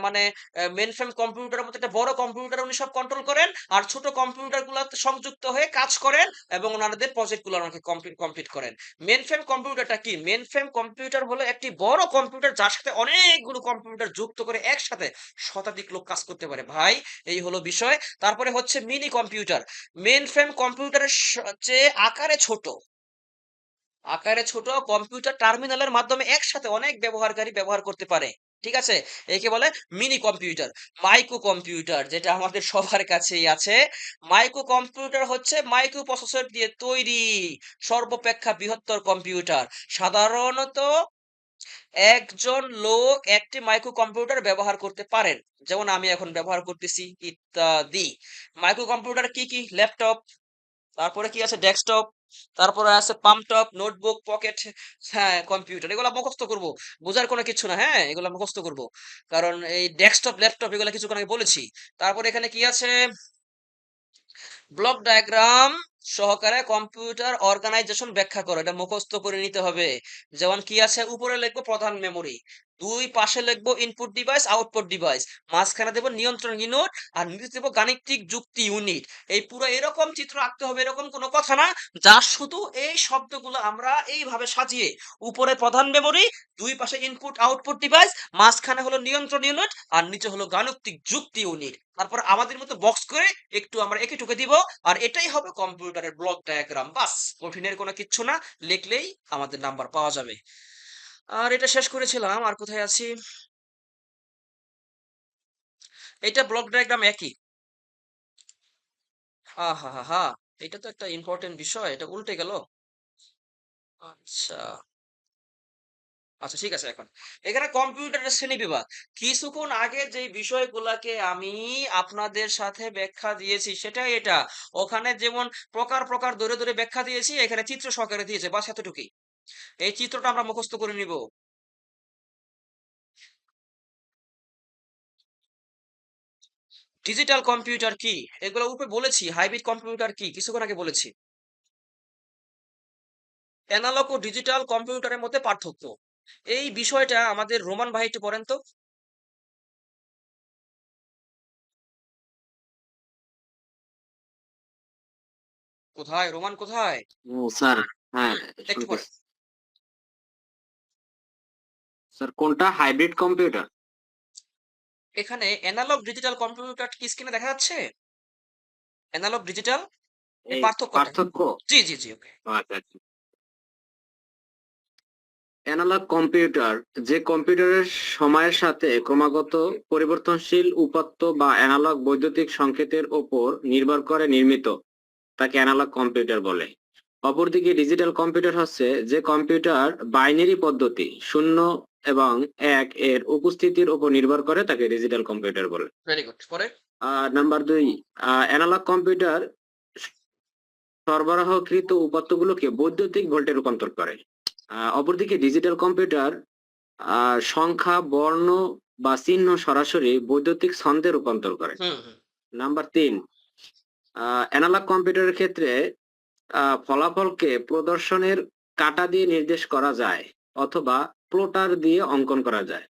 মানে মেন ফ্রেম কম্পিউটারের মতো একটা বড় কম্পিউটার উনি সব কন্ট্রোল করেন আর ছোট কম্পিউটার গুলাতে সংযুক্ত হয়ে কাজ করেন এবং ওনাদের প্রজেক্ট গুলো ওনাকে কমপ্লিট করেন। মেন ফ্রেম কম্পিউটারটা কি? মেন ফ্রেম কম্পিউটার হলো একটি বড় কম্পিউটার যার সাথে অনেকগুলো কম্পিউটার যুক্ত করে একসাথে শতাধিক লোক কাজ করতে পারে ভাই। এই হলো বিষয়। তারপরে হচ্ছে মিনি কম্পিউটার। মেইন ফ্রেম কম্পিউটারের চেয়ে আকারে ছোট কম্পিউটার টার্মিনালের মাধ্যমে একসাথে অনেক ব্যবহারকারী ব্যবহার করতে পারে। ঠিক আছে, একে বলে মিনি কম্পিউটার। মাইক্রো কম্পিউটার যেটা আমাদের সবার কাছেই আছে। মাইক্রো কম্পিউটার হচ্ছে মাইক্রো প্রসেসর দিয়ে তৈরি সর্বাপেক্ষা বৃহত্তর কম্পিউটার। সাধারণত একজন লোক একটি মাইক্রো কম্পিউটার ব্যবহার করতে পারেন, যেমন আমি এখন ব্যবহার করতেছি ইত্যাদি। মাইক্রো কম্পিউটার কি কি? ল্যাপটপ, তারপরে কি আছে ডেস্কটপ, তারপরে আছে পাম্পটপ, নোটবুক, পকেট, হ্যাঁ কম্পিউটার, এগুলো মুখস্থ করব, বোঝার কোনো কিছু না, হ্যাঁ এগুলো মুখস্থ করব, কারণ এই ডেস্কটপ ল্যাপটপ এগুলো কিছুক্ষণ আগে বলেছি। তারপর এখানে কি আছে, ব্লক ডায়াগ্রাম সহকারে কম্পিউটার অর্গানাইজেশন ব্যাখ্যা করো, এটা মুখস্থ করে নিতে হবে। যেমন কি আছে, উপরে লিখবো প্রধান মেমোরি, দুই পাশে লিখবো ইনপুট ডিভাইস আউটপুট ডিভাইস, মাঝখানে দেবো নিয়ন্ত্রণ ইউনিট, আর নিচে দেবো গাণিতিক যুক্তি ইউনিট। এই পুরো এরকম চিত্র আঁকতে হবে, এরকম কোনো কথা না, যা শুধু এই শব্দগুলো আমরা এইভাবে সাজিয়ে, উপরে প্রধান মেমোরি, দুই পাশে ইনপুট আউটপুট ডিভাইস, মাঝখানে হলো নিয়ন্ত্রণ ইউনিট, আর নিচে হলো গাণিতিক যুক্তি ইউনিট, তারপর আমাদের মতো বক্স করে একটু আমরা এঁকে টুকে দিব, আর এটাই হবে কম্পিউটারের ব্লক ডায়াগ্রাম। বাস, কঠিনের কোনো কিচ্ছু না, লিখলেই আমাদের নাম্বার পাওয়া যাবে। আর এটা শেষ করেছিলাম, আর কোথায় আছি, এটা ব্লক ডায়াগ্রাম একই। হা হা হা হা, এটা তো একটা ইম্পর্টেন্ট বিষয়, এটা উল্টে গেল। আচ্ছা আচ্ছা, ঠিক আছে। এখন এখানে কম্পিউটারের শ্রেণীবিভাগ, কিছুক্ষণ আগে যে বিষয়গুলাকে আমি আপনাদের সাথে ব্যাখ্যা দিয়েছি সেটাই এটা। ওখানে যেমন প্রকার প্রকার ধরে ধরে ব্যাখ্যা দিয়েছি, এখানে চিত্র সহকারে দিয়েছে, বাস এতটুকুই। এই চিত্রটা আমরা মুখস্থ করে নিব। ডিজিটাল কম্পিউটার কি, এগুলো উপরে বলেছি। হাইব্রিড কম্পিউটার কি কিছুক্ষণ আগে বলেছি। অ্যানালগ ও ডিজিটাল কম্পিউটারের মধ্যে পার্থক্য, এই বিষয়টা আমাদের রোমান ভাই একটু পড়েন তো। কোথায় রোমান, কোথায়? ও স্যার, হ্যাঁ একটু পড়েন। শুনতেছি। স্যার কোনটা হাইব্রিড কম্পিউটার? এখানে অ্যানালগ ডিজিটাল কম্পিউটার কি স্ক্রিনে দেখা যাচ্ছে? অ্যানালগ ডিজিটাল এর এই পার্থক্যটা। পার্থক্য? জি জি জি, ওকে। আচ্ছা আচ্ছা। অ্যানালগ কম্পিউটার যে কম্পিউটারের সময়ের সাথে ক্রমাগত পরিবর্তনশীল উপাত্ত বা অ্যানালগ বৈদ্যুতিক সংকেতের ওপর নির্ভর করে নির্মিত, তাকে অ্যানালগ কম্পিউটার বলে। অপরদিকে ডিজিটাল কম্পিউটার হচ্ছে যে কম্পিউটার বাইনারি পদ্ধতি 0 এবং 1 এর উপস্থিতির উপর নির্ভর করে, তাকে ডিজিটাল কম্পিউটার বলে। ভেরি গুড, পরে। নাম্বার 2, অ্যানালগ কম্পিউটার সরবরাহকৃত উপাত্তগুলোকে বৈদ্যুতিক ভোল্টে রূপান্তর করে। অপরদিকে ডিজিটাল কম্পিউটার সংখ্যা, বর্ণ বা চিহ্ন সরাসরি বৈদ্যুতিক ছন্দে রূপান্তর করে। হুম হুম। নাম্বার 3, অ্যানালগ কম্পিউটারের ক্ষেত্রে ফলাফলকে প্রদর্শনের কাঁটা দিয়ে নির্দেশ করা যায় অথবা প্লটার দিয়ে অঙ্কন করা যায়।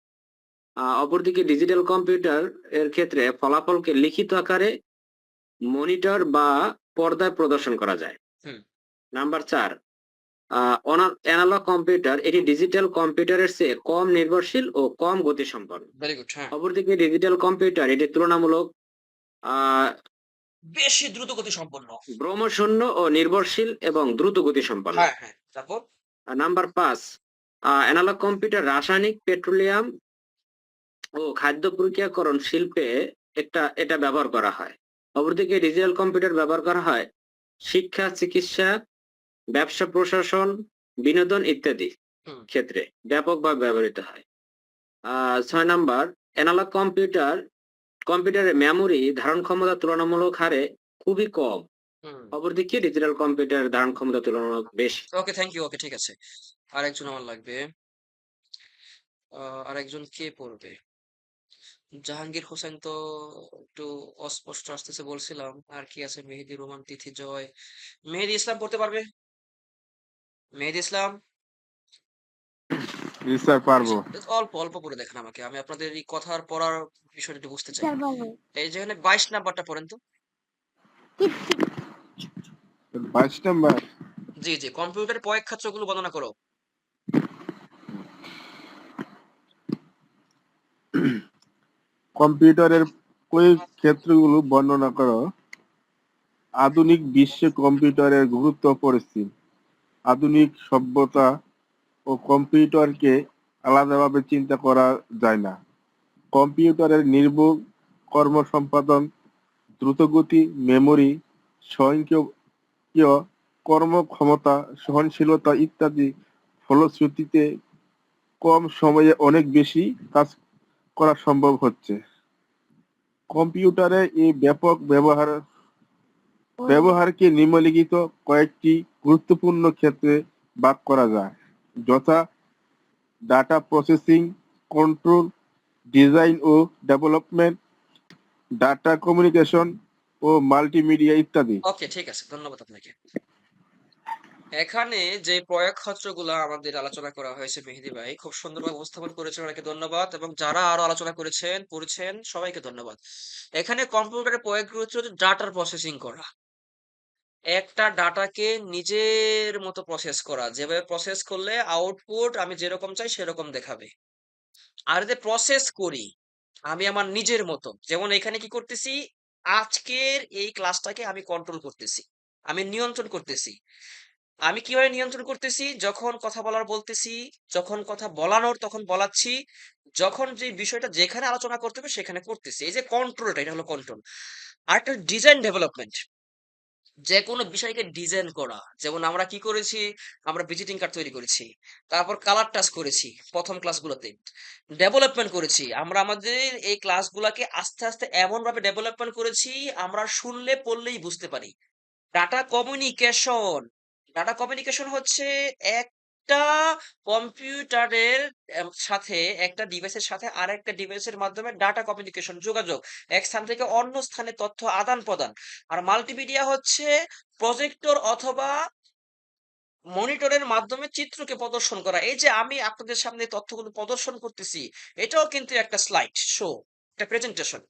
অপরদিকে ডিজিটাল কম্পিউটার এর ক্ষেত্রে ফলাফলকে লিখিত আকারে মনিটর বা পর্দায় প্রদর্শন করা যায়। হুম। নাম্বার 4, অ্যানালগ কম্পিউটার এটি ডিজিটাল কম্পিউটারের চেয়ে কম নির্ভরশীল ও কম গতিসম্পন্ন। ভেরি গুড, হ্যাঁ। অপরদিকে ডিজিটাল কম্পিউটার এটি তুলনামূলক আহ বেশি দ্রুত গতি সম্পন্ন। ভ্রমশূন্য ও নির্ভরশীল এবং দ্রুত গতিসম্পন্ন। হ্যাঁ হ্যাঁ, তারপর। নাম্বার 5, অ্যানালগ কম্পিউটার রাসায়নিক, পেট্রোলিয়াম ও খাদ্য প্রক্রিয়াকরণ শিল্পে এটা ব্যবহার করা হয়। অপরদিকে ডিজিটাল কম্পিউটার ব্যবহার করা হয় শিক্ষা, চিকিৎসা, ব্যবসা, প্রশাসন, বিনোদন ইত্যাদি হুম। ক্ষেত্রে ব্যাপকভাবে ব্যবহৃত হয়। 6 নাম্বার, অ্যানালগ কম্পিউটারের মেমোরি ধারণ ক্ষমতা তুলনামূলক হারে খুবই কম। হুম। অপরদিকে ডিজিটাল কম্পিউটারের ধারণ ক্ষমতা তুলনামূলক বেশি। ওকে, থ্যাংক ইউ। ওকে, ঠিক আছে। আরেকজন আমার লাগবে। আরেকজন কে পড়বে? জাহাঙ্গীর হোসেন তো একটু অস্পষ্ট আসতেছে বলছিলাম। আর কি আছে, মেহেদী, রোমান, তিথি, জয়। মেহেদী ইসলাম পড়তে পারবে? মেহেদী ইসলাম, জি স্যার, পারবো। অল্প অল্প পড়ে দেখেন আমাকে, আমি আপনাদের এই কথার পড়ার বিষয়টা একটু বুঝতে চাই। স্যার বলো। এই যেখানে 22 নাম্বারটা পড়েন তো। 22 নাম্বার। জি জি, কম্পিউটার প্রয়োগ ক্ষেত্রগুলো বর্ণনা করো। কম্পিউটারের প্রয়োগ ক্ষেত্রগুলো বর্ণনা করো। আধুনিক বিশ্বে কম্পিউটারের গুরুত্ব অপরিসীম। আধুনিক সভ্যতা ও কম্পিউটারকে আলাদাভাবে চিন্তা করা যায় না। কম্পিউটারের নির্ভুল কর্ম সম্পাদন, দ্রুতগতি মেমোরি, স্বয়ংক্রিয় কর্মক্ষমতা, সহনশীলতা ইত্যাদি ফলশ্রুতিতে কম সময়ে অনেক বেশি কাজ করা সম্ভব হচ্ছে। কম্পিউটারে এই ব্যাপক ব্যবহার ব্যবহারকে নিম্নলিখিত কয়েকটি গুরুত্বপূর্ণ ক্ষেত্রে ভাগ করা যায়, যথা ডাটা প্রসেসিং, কন্ট্রোল, ডিজাইন ও ডেভেলপমেন্ট, ডাটা কমিউনিকেশন ও মাল্টিমিডিয়া ইত্যাদি। ওকে, ঠিক আছে, ধন্যবাদ আপনাকে। এখানে যে প্রয়োগ ক্ষেত্রগুলো আমাদের আলোচনা করা হয়েছে, মেহেদী ভাই খুব সুন্দরভাবে উপস্থাপন করেছেন, ওনাকে ধন্যবাদ, এবং যারা আরো আলোচনা করেছেন সবাইকে ধন্যবাদ। এখানে কম্পিউটারের প্রয়োগ হচ্ছে ডাটার প্রসেসিং করা, একটা ডাটাকে নিজের মতো প্রসেস করা, যেভাবে প্রসেস করলে আউটপুট আমি যেরকম চাই সেরকম দেখাবে। আর যদি প্রসেস করি আমি আমার নিজের মতো, যেমন এখানে কি করতেছি, আজকের এই ক্লাসটাকে আমি কন্ট্রোল করতেছি, আমি নিয়ন্ত্রণ করতেছি। আমি কিভাবে নিয়ন্ত্রণ করতেছি? যখন কথা বলার বলতেছি, যখন কথা বলানোর তখন বলাচ্ছি, যখন যে বিষয়টা যেখানে আলোচনা করতে হবে সেখানে করতেছি। এই যে কন্ট্রোলটা, এটা হলো কন্ট্রোল। আরেকটা ডিজাইন ডেভেলপমেন্ট, যে কোনো বিষয়কে ডিজাইন করা। যেমন আমরা কি করেছি, আমরা ভিজিটিং কার্ড তৈরি করেছি, তারপর কালার টাচ করেছি প্রথম ক্লাসগুলোতে, ডেভেলপমেন্ট করেছি। আমরা আমাদের এই ক্লাসগুলোকে আস্তে আস্তে এমন ভাবে ডেভেলপমেন্ট করেছি আমরা শুনলে পড়লেই বুঝতে পারি। ডাটা কমিউনিকেশন, ডাটা কমিউনিকেশন হচ্ছে একটা কম্পিউটারের সাথে, একটা ডিভাইসের সাথে আরেকটা ডিভাইসের মাধ্যমে ডাটা কমিউনিকেশন, যোগাযোগ, এক স্থান থেকে অন্য স্থানে তথ্য আদান প্রদান। আর মাল্টিমিডিয়া হচ্ছে প্রজেক্টর অথবা মনিটরের মাধ্যমে চিত্রকে প্রদর্শন করা। এই যে আমি আপনাদের সামনে তথ্যগুলো প্রদর্শন করতেছি, এটাও কিন্তু একটা স্লাইড শো, একটা প্রেজেন্টেশন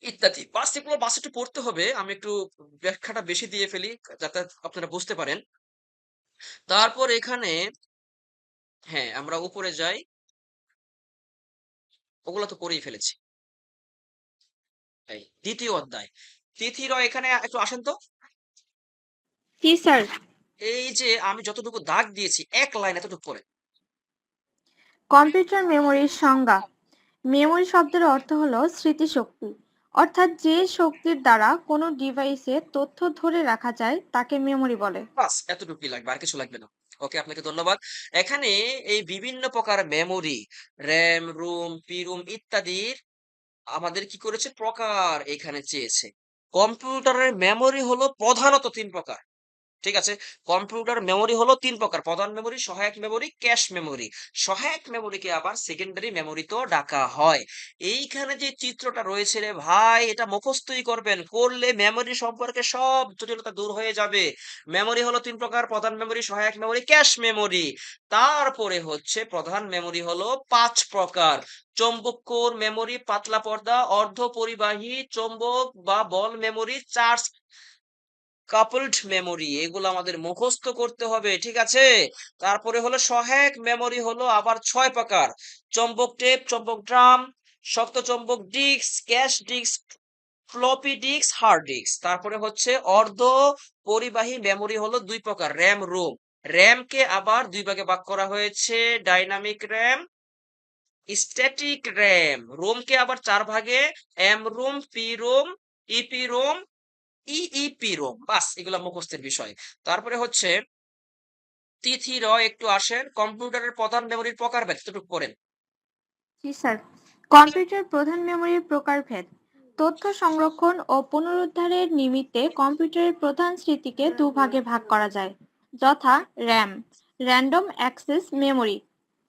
ইত্যাদি। বাস এগুলো বাস একটু পড়তে হবে, আমি একটু ব্যাখ্যাটা বেশি দিয়ে ফেলি যাতে আপনারা বুঝতে পারেন। তারপর এখানে, হ্যাঁ, আমরা উপরে যাই, ওগুলো তো পড়েই ফেলেছি। এই দ্বিতীয় অধ্যায়, তিথির এখানে একটু আসেন তো। জি স্যার। এই যে আমি যতটুকু দাগ দিয়েছি এক লাইন এতটুকু পড়ে। কম্পিউটার মেমোরির সংজ্ঞা। মেমোরি শব্দের অর্থ হলো স্মৃতিশক্তি, অর্থাৎ যে শক্তির দ্বারা কোনো ডিভাইসে তথ্য ধরে রাখা যায় তাকে মেমোরি বলে। বাস এতটুকুই লাগবে, আর কিছু লাগবে না। ওকে, আপনাকে ধন্যবাদ। এখানে এই বিভিন্ন প্রকার মেমোরি, র্যাম, রোম, পিরোম ইত্যাদির আমাদের কি করেছে প্রকার এখানে চেয়েছে। কম্পিউটারের মেমোরি হলো প্রধানত তিন প্রকার। ঠিক আছে, কম্পিউটার মেমোরি হলো তিন প্রকার: প্রধান মেমোরি, সহায়ক মেমোরি, ক্যাশ মেমোরি। সহায়ক মেমোরিকে আবার সেকেন্ডারি মেমোরিতেও ডাকা হয়। এইখানে যে চিত্রটা রয়েছে রে ভাই, এটা মুখস্থই করবেন, করলে মেমোরি সম্পর্কে সব জটিলতা দূর হয়ে যাবে। মেমোরি হলো তিন প্রকার: প্রধান মেমোরি, সহায়ক মেমোরি, ক্যাশ মেমোরি। তারপরে হচ্ছে প্রধান মেমোরি হলো পাঁচ প্রকার: চৌম্বক কোর মেমোরি, পাতলা পর্দা, অর্ধ পরিবাহী চৌম্বক বা বল মেমোরি, চার্জ কাপলড মেমোরি। এগুলো আমাদের মুখস্থ করতে হবে, ঠিক আছে। তারপরে হলো সহায়ক মেমোরি, হলো আবার ছয় প্রকার: চৌম্বক টেপ, চৌম্বক ড্রাম, শক্ত চৌম্বক disk, cache disk, floppy disk, hard disk. তারপরে হচ্ছে অর্ধ পরিবাহী মেমোরি, হলো দুই প্রকার: র্যাম, রোম। র্যামকে আবার দুই ভাগে ভাগ করা হয়েছে: ডাইনামিক র্যাম, স্ট্যাটিক র্যাম। রোমকে আবার চার ভাগে: M ROM, P ROM, EP ROM, EEPROM. বাস এগুলা মুখস্থের বিষয়। তারপরে হচ্ছে তিথি একটু আসেন, কম্পিউটারের প্রধান মেমোরির প্রকারভেদ একটু পড়েন। জি স্যার। কম্পিউটার প্রধান মেমোরির প্রকারভেদ। তথ্য সংরক্ষণ ও পুনরুদ্ধারের নিমিত্তে কম্পিউটারের প্রধান স্মৃতিকে দুভাগে ভাগ করা যায়, যথা র্যাম, র্যান্ডম অ্যাক্সেস মেমোরি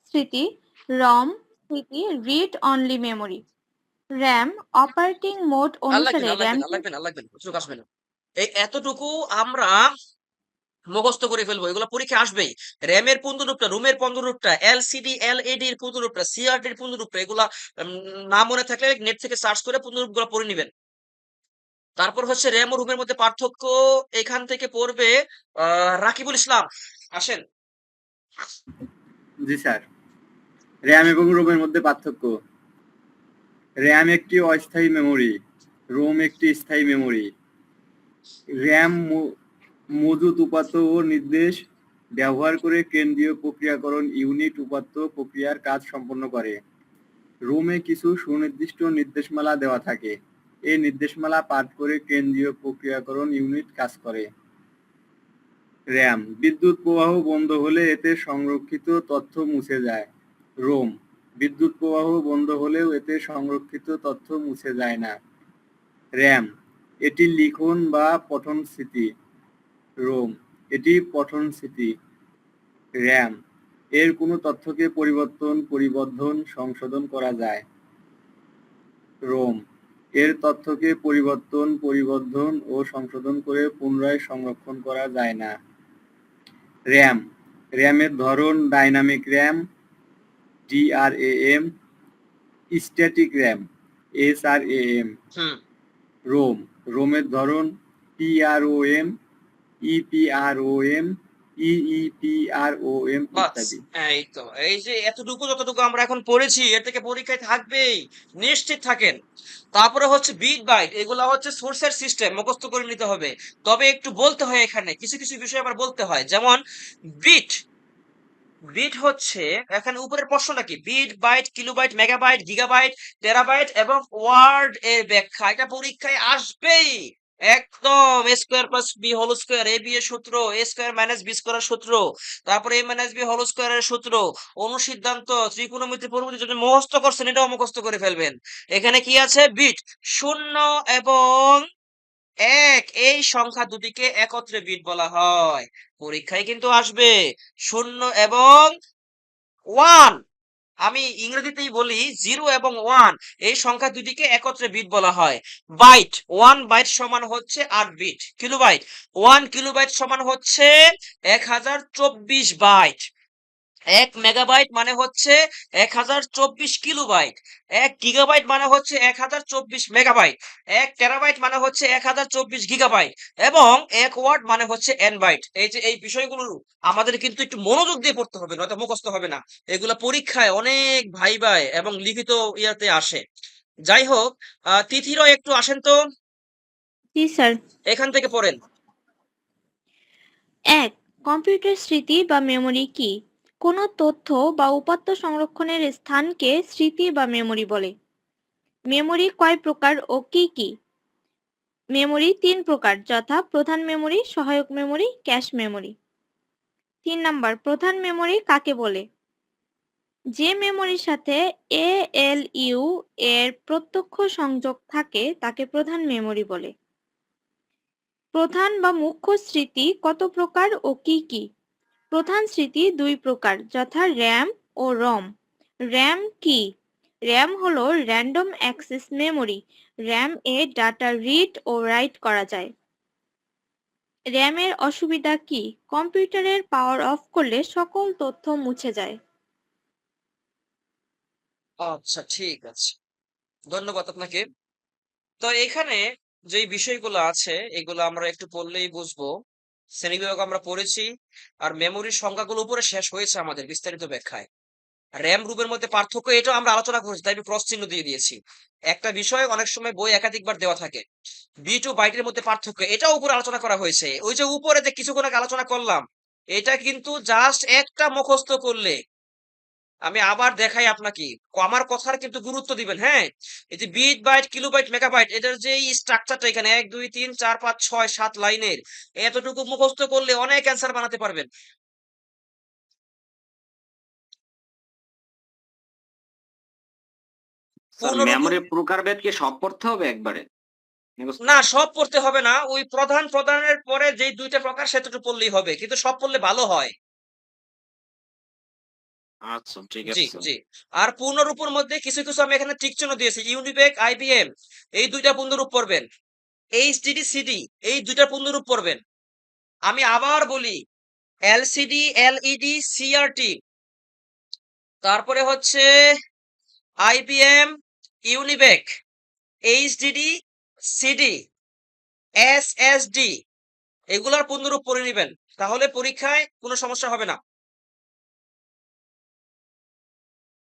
স্মৃতি, রম স্মৃতি, read only memory. RAM operating mode আর লাগবে অনুসারে না, আর লাগবে না, আর র্যামকে। লাগবে না, আর লাগবে না, অতটুকু আসবে না। এই এতটুকু আমরা মুখস্থ করে ফেলবো, এগুলো পরীক্ষা আসবেই। র্যামের পুনরূপটা, রুমের পুনরূপটা, এলসিডি এলইডি এর পুনরূপটা, সিআরটি এর পুনরূপটা, এগুলা না মনে থাকলে নেট থেকে সার্চ করে পুনরূপগুলো পড়ে নেবেন। তারপর হচ্ছে র্যাম ও রুমের মধ্যে পার্থক্য, এখান থেকে পড়বে রাকিবুল ইসলাম, আসেন। জি স্যার। র্যাম এবং রোমের মধ্যে পার্থক্য। র্যাম একটি অস্থায়ী মেমোরি, রোম একটি স্থায়ী মেমোরি। র্যাম মজুত উপাত্ত ও নির্দেশ ব্যবহার করে কেন্দ্রীয় প্রক্রিয়াকরণ ইউনিট উপাত্ত প্রক্রিয়ার কাজ সম্পন্ন করে। রোমে কিছু সুনির্দিষ্ট নির্দেশমালা দেওয়া থাকে। এই নির্দেশমালা পাঠ করে কেন্দ্রীয় প্রক্রিয়াকরণ ইউনিট কাজ করে। র্যাম বিদ্যুৎ প্রবাহ বন্ধ হলে এতে সংরক্ষিত তথ্য মুছে যায়। রোম বিদ্যুৎ প্রবাহ বন্ধ হলেও এতে সংরক্ষিত তথ্য মুছে যায় না। র্যাম এটি লিখন বা পঠন স্মৃতি। রোম, এটি পঠন স্মৃতি। র্যাম, এর কোনো তথ্যকে পরিবর্ধন, সংশোধন করা যায়। রোম, এর তথ্যকে পরিবর্ধন ও সংশোধন করে পুনরায় সংরক্ষণ করা যায় না। র্যাম, র্যামের ধরন dynamic RAM, DRAM, static RAM, SRAM। হুম রোম, রোমের ধরন PROM, EPROM, EEPROM বাস, ইত্যাদি। এই তো, এই যে এতটুকু যতটুকু আমরা এখন পড়েছি এর থেকে পরীক্ষায় থাকবেই, নিশ্চিত থাকেন। তারপরে হচ্ছে বিট বাইট, এগুলা হচ্ছে সোর্সের সিস্টেম, মুখস্থ করে নিতে হবে। তবে একটু বলতে হয়, এখানে কিছু কিছু বিষয় আবার বলতে হয়, যেমন বিট। বিট হচ্ছে, এখানে উপরের প্রশ্নটা কি, bit, byte, kilobyte, megabyte, gigabyte, terabyte এবং ওয়ার্ড এর ব্যাখ্যা, এটা পরীক্ষায় আসবেই একদম। A square plus B whole square, A B এর সূত্র, A square minus B square সূত্র, তারপরে এ মাইনাস বি হোল স্কোয়ারের সূত্র, অনুসিদ্ধান্ত, ত্রিকোণমিতি, পরিমিতি, যদি মুখস্থ করছেন এটাও মুখস্থ করে ফেলবেন। এখানে কি আছে, বিট, শূন্য এবং এক, এই সংখ্যা দুটিকে একত্রে বিট বলা হয়। পরীক্ষায় কিন্তু আসবে শূন্য এবং ওয়ান, আমি ইংরেজিতেই বলি 0 এবং 1, এই সংখ্যা দুটিকে একত্রে বিট বলা হয়। বাইট, 1 বাইট সমান হচ্ছে 8 বিট। কিলোবাইট, 1 কিলোবাইট সমান হচ্ছে 1024 বাইট। 1 মেগাবাইট মানে হচ্ছে 1024 কিলোবাইট। 1 গিগাবাইট মানে হচ্ছে 1024 মেগাবাইট। 1 টেরাবাইট মানে হচ্ছে 1024 গিগাবাইট। এবং 1 ওয়াট মানে হচ্ছে n বাইট। এই যে এই বিষয়গুলো আমাদের কিন্তু একটু মনোযোগ দিয়ে পড়তে হবে, নয়তো মুখস্থ হবে না। এগুলা পরীক্ষায় অনেক ভাইবায় এবং লিখিত ইয়াতে আসে। যাই হোক, তিথিরও একটু আসেন তো, জি স্যার। এখান থেকে পড়েন। 1. কম্পিউটার স্মৃতি বা মেমরি কি? কোনো তথ্য বা উপাত্ত সংরক্ষণের স্থানকে স্মৃতি বা মেমরি বলে। মেমরি কয় প্রকার ও কি কি? মেমরি 3 প্রকার, যথা প্রধান মেমরি, সহায়ক মেমরি, ক্যাশ মেমরি। 3 নাম্বার, প্রধান মেমরি কাকে বলে? যে মেমরির সাথে ALU এর প্রত্যক্ষ সংযোগ থাকে তাকে প্রধান মেমরি বলে। প্রধান বা মুখ্য স্মৃতি কত প্রকার ও কি কি? প্রধান স্মৃতি 2 প্রকার, যথা র্যাম ও রম। র্যাম কি? র্যাম হলো র্যান্ডম অ্যাক্সেস মেমরি। র্যাম এ ডাটা রিড ও রাইট করা যায়। র্যামের অসুবিধা কি? কম্পিউটারের পাওয়ার অফ করলে সকল তথ্য মুছে যায়। আচ্ছা, ঠিক আছে, ধন্যবাদ আপনাকে। তো এখানে যে বিষয়গুলো আছে এগুলো আমরা একটু পড়লেই বুঝবো। শ্রেণীবিভাগ আমরা পড়েছি, আর মেমোরির সংখ্যাগুলো উপরে শেষ হয়েছে আমাদের বিস্তারিত ব্যাখ্যায়। র্যাম রুমের মধ্যে পার্থক্য, এটাও আমরা আলোচনা করেছি, তাই আমি ক্রস চিহ্ন দিয়ে দিয়েছি। একটা বিষয় অনেক সময় বই একাধিকবার দেওয়া থাকে। বিট ও বাইটের মধ্যে পার্থক্য, এটাও উপরে আলোচনা করা হয়েছে। ওই যে উপরে যে কিছুক্ষণ আগে আলোচনা করলাম, এটা কিন্তু জাস্ট একটা মুখস্থ করলে, আমি আবার দেখাই আপনাকে, আমার কথার কিন্তু গুরুত্ব দিবেন, হ্যাঁ। এই যে বিট, বাইট, কিলোবাইট, মেগাবাইট, এটার যে স্ট্রাকচারটা এখানে 1 2 3 4 5 6 7 লাইনের, এতটুকু মুখস্থ করলে অনেক অ্যান্সার বানাতে পারবেন। স্যার, পূর্ণরূপ, মেমোরির প্রকারভেদ কি সব পড়তে হবে একবারে? না সব পড়তে হবে না, ওই প্রধানের পরে যে দুইটা প্রকার সেটুকু পড়লেই হবে, কিন্তু সব পড়লে ভালো হয়। আচ্ছা, ঠিক জি আছে স্যার। জি। আর পূর্ণরূপের মধ্যে কিছু কিছু আমি এখানে টিক চিহ্ন দিয়েছি, ইউনিবেক, IBM, এই দুইটা পূর্ণরূপ পড়বেন। HDD, CD, এই দুইটা পূর্ণরূপ পড়বেন। আমি আবার বলি, LCD, LED, CRT, তারপরে হচ্ছে IBM, ইউনিবেক, HDD, CD, SSD, এগুলার পূর্ণরূপ পড়ে নেবেন, তাহলে পরীক্ষায় কোনো সমস্যা হবে না।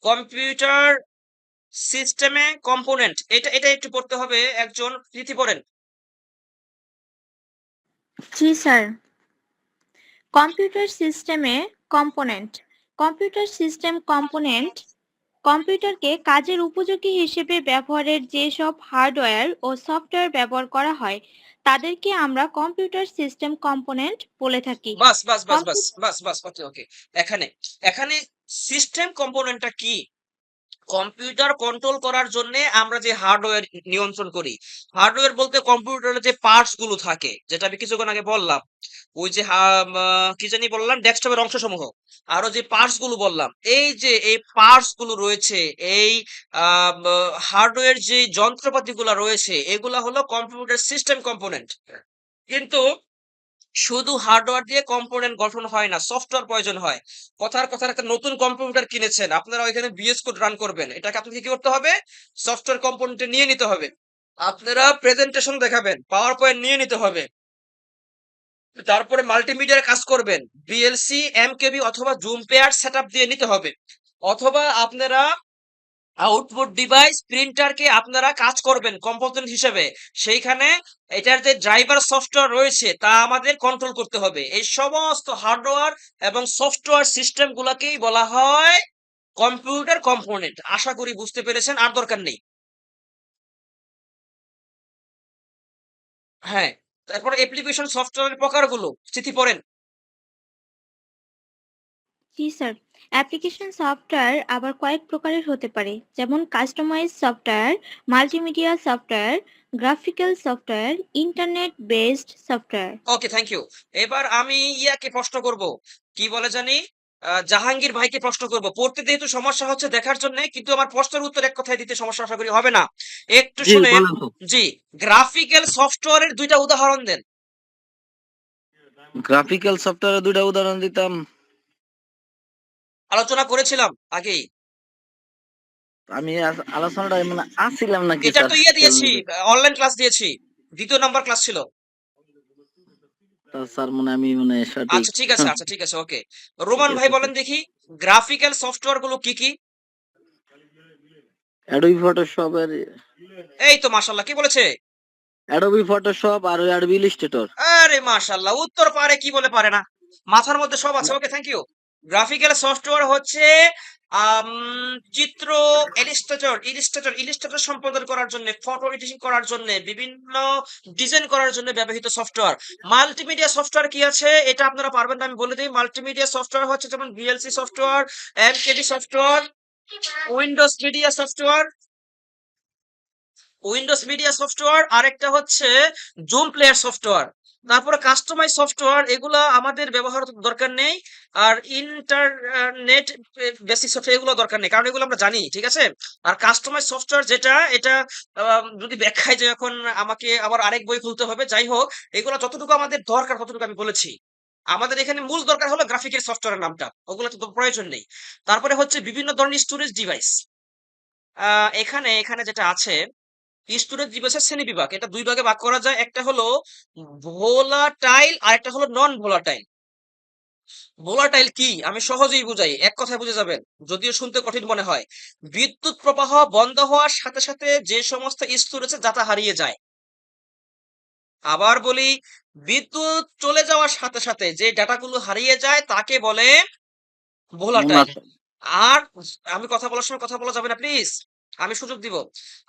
কম্পিউটার সিস্টেমে কম্পোনেন্ট, এটা এটা একটু পড়তে হবে, একজন তিথি পড়েন। জি স্যার। কম্পিউটার সিস্টেমে কম্পোনেন্ট। কম্পিউটার সিস্টেম কম্পোনেন্ট কম্পিউটারকে কাজের উপযোগী হিসেবে ব্যবহারের যেসব হার্ডওয়্যার ও সফটওয়্যার ব্যবহার করা হয় তাদেরকে আমরা কম্পিউটার সিস্টেম কম্পোনেন্ট বলে থাকি। বাস বাস বাস বাস কম্পিউ- বাস বাস, ওকে ওকে। এখানে এখানে সিস্টেম কম্পোনেন্টটা কি, কম্পিউটার কন্ট্রোল করার জন্য আমরা যে হার্ডওয়্যার নিয়ন্ত্রণ করি, হার্ডওয়্যার বলতে কম্পিউটারের যে পার্টস গুলো থাকে, যেটা আমি কিছুক্ষণ আগে বললাম, ওই যে কি জানি বললাম, ডেস্কটপের অংশসমূহ, আরো যে পার্টস গুলো বললাম, এই যে এই পার্টস গুলো রয়েছে, এই হার্ডওয়্যার যে যন্ত্রপাতি গুলা রয়েছে, এগুলা হলো কম্পিউটার সিস্টেম কম্পোনেন্ট। কিন্তু শুধু হার্ডওয়্যার দিয়ে কম্পোনেন্ট গঠন হয় না, সফটওয়্যার প্রয়োজন হয়। কথার কথা, একটা নতুন কম্পিউটার কিনেছেন, আপনারা ওইখানে বিএস কোড রান করবেন, এটাকে আপনাকে কি করতে হবে? সফটওয়্যার কম্পোনেন্টে নিয়ে নিতে হবে। আপনারা প্রেজেন্টেশন দেখাবেন, পাওয়ার পয়েন্ট নিয়ে নিতে হবে। তারপরে মাল্টিমিডিয়ার কাজ করবেন, বিএলসি, এমকেবি অথবা জুম পেয়ার সেটআপ দিয়ে নিতে হবে। অথবা আপনারা আউটপুট ডিভাইস প্রিন্টারকে আপনারা কাজ করবেন কম্পোনেন্ট হিসেবে, সেইখানে এটার যে ড্রাইভার সফটওয়্যার রয়েছে তা আমাদের কন্ট্রোল করতে হবে। এই সমস্ত হার্ডওয়্যার এবং সফটওয়্যার সিস্টেম গুলাকেই বলা হয় কম্পিউটার কম্পোনেন্ট। আশা করি বুঝতে পেরেছেন, আর দরকার নেই। হ্যাঁ, তারপরে অ্যাপ্লিকেশন সফটওয়্যারের প্রকারগুলো চিঠি পড়েন। জি স্যার। অ্যাপ্লিকেশন সফটওয়্যার আবার কয়েক প্রকারের হতে পারে, যেমন customise software, multimedia software, graphical software, internet based software. Okay, thank you. এবার আমি ইয়াকে প্রশ্ন করব, কি বলে জানি, জাহাঙ্গীর ভাইকে প্রশ্ন করব। পড়তে যেহেতু সমস্যা হচ্ছে দেখার জন্য, কিন্তু আমার প্রশ্নের উত্তর এক কথায় দিতে সমস্যা আশা করি হবে না। একটু জি শুনেন। বলেন তো। জি, গ্রাফিক্যাল সফটওয়্যারের দুইটা উদাহরণ দেন। গ্রাফিক্যাল সফটওয়্যারের দুইটা উদাহরণ দিতাম। আলোচনা করেছিলাম আগেই। আমি আলোচনাটা মানে আসছিলাম নাকি এটার স্যার তো ইয়ে খেয়াল দিয়েছি, নেই। অনলাইন ক্লাস দিয়েছি, দ্বিতীয় নাম্বার ক্লাস ছিল। তা স্যার মনে আমি মানে সঠিক আচ্ছা ঠিক আছে, আচ্ছা ঠিক আছে, ওকে। রোমান ভাই বলেন দেখি, গ্রাফিক্যাল সফটওয়্যার গুলো কি কি? অ্যাডোবি ফটোশপ এর এই তো মাশাল্লাহ, কি বলেছে? অ্যাডোবি ফটোশপ আর অ্যাডোবি ইলাস্ট্রেটর। আরে মাশাআল্লাহ, উত্তর পারে কি বলে পারে না, মাথার মধ্যে সব আছে। ওকে, থ্যাংক ইউ। গ্রাফিক্যাল সফটওয়্যার হচ্ছে আম, চিত্র, ইলিস্ট্রেটর সম্পাদন করার জন্য, ফটো এডিটিং করার জন্য, বিভিন্ন ডিজাইন করার জন্য ব্যবহৃত সফটওয়্যার। মাল্টিমিডিয়া সফটওয়্যার কি আছে এটা আপনারা পারবেন না, আমি বলে দিই। মাল্টিমিডিয়া সফটওয়্যার হচ্ছে যেমন VLC software, MKD software, Windows media software, আরেকটা হচ্ছে জুম প্লেয়ার সফটওয়্যার। তারপরে কাস্টমাইজ সফটওয়্যার, এগুলা আমাদের ব্যবহার দরকার নেই। আর ইন্টারনেট বেসিক সফটওয়্যার এগুলো দরকার নেই, কারণ এগুলো আমরা জানি, ঠিক আছে। আর কাস্টমাইজ সফটওয়্যার যেটা, এটা যদি ব্যাখ্যায় যে এখন আমাকে আবার আরেক বই খুলতে হবে, যাই হোক, এগুলো যতটুকু আমাদের দরকার ততটুকু আমি বলেছি। আমাদের এখানে মূল দরকার হলো গ্রাফিক্যাল সফটওয়্যারের নামটা, ওগুলো তো প্রয়োজন নেই। তারপরে হচ্ছে বিভিন্ন ধরনের স্টোরেজ ডিভাইস। এখানে এখানে যেটা আছে, স্টোরেজ ডিভাইসের শ্রেণীবিভাগ, এটা দুই ভাগে ভাগ করা যায়। একটা হলো ভোলাটাইল আর একটা হলো নন ভোলাটাইল। ভোলাটাইল কি আমি সহজেই বুঝাই, এক কথায় বুঝে যাবেন, যদিও শুনতে কঠিন মনে হয়। বিদ্যুৎ প্রবাহ বন্ধ হওয়ার সাথে সাথে যে সমস্ত স্টোরেজে ডাটা হারিয়ে যায়। আবার বলি, বিদ্যুৎ চলে যাওয়ার সাথে সাথে যে ডাটাগুলো হারিয়ে যায় তাকে বলে ভোলাটাইল। আর আমি কথা বলার সময় কথা বলা যাবে না প্লিজ, আমি সুযোগ দিব।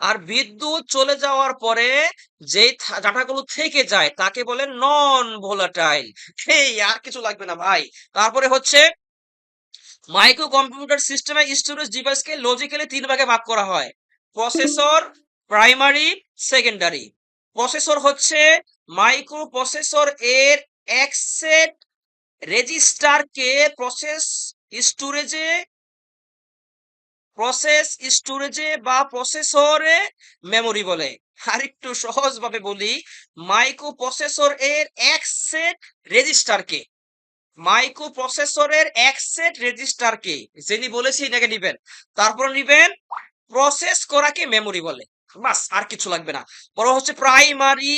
আর বিদ্যুৎ চলে যাওয়ার পরে যে ডাটাগুলো থেকে যায় তাকে বলে নন ভোলাটাইল। সেই আর কিছু লাগবে না ভাই। তারপরে হচ্ছে মাইক্রো কম্পিউটার সিস্টেমে স্টোরেজ ডিভাইসকে লজিক্যালি তিন ভাগে ভাগ করা হয়: প্রসেসর, প্রাইমারি, সেকেন্ডারি। প্রসেসর হচ্ছে মাইক্রো প্রসেসর এর এক সেট রেজিস্টারকে স্টোরেজে প্রসেস স্টোরেজে বা প্রসেসরে মেমরি বলে। আরেকটু সহজ ভাবে বলি, মাইক্রো প্রসেসর এর এক সেট রেজিস্টারকে যিনি বলেছি এটাকে নিবেন, তারপর নিবেন প্রসেস করাকে মেমরি বলে। বাস, আর কিছু লাগবে না। বড় হচ্ছে প্রাইমারি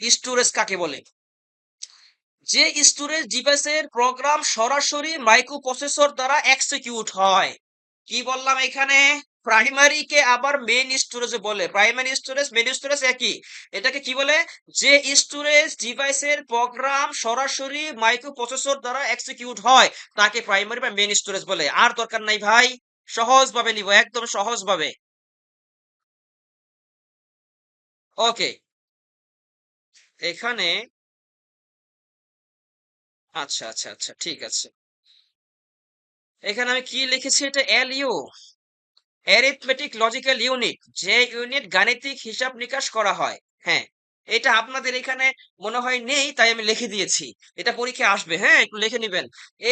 স্টোরেজ কাকে বলে? যে স্টোরেজ ডিভাইসের প্রোগ্রাম সরাসরি মাইক্রো প্রসেসর দ্বারা এক্সিকিউট হয়। কি বললাম এখানে? প্রাইমারি কে আবার মেইন স্টোরেজ বলে। প্রাইমারি স্টোরেজ, মেইন স্টোরেজ একই। এটাকে কি বলে? যে স্টোরেজ ডিভাইসের প্রোগ্রাম সরাসরি মাইক্রো প্রসেসর দ্বারা এক্সিকিউট হয় তাকে প্রাইমারি বা মেইন স্টোরেজ বলে। আর দরকার নাই ভাই, সহজ ভাবে নিব, একদম সহজ ভাবে। ওকে, এখানে আচ্ছা আচ্ছা আচ্ছা, ঠিক আছে। এখানে আমি কি লিখেছি, এটা এলইউ। অ্যারিথমেটিক লজিক্যাল ইউনিট, যে ইউনিট গাণিতিক হিসাব নিকাশ করা হয়। হ্যাঁ, এটা আপনাদের এখানে মনে হয় নেই, তাই আমি লিখে দিয়েছি। এটা পরীক্ষায় আসবে, হ্যাঁ, একটু লিখে নিবেন।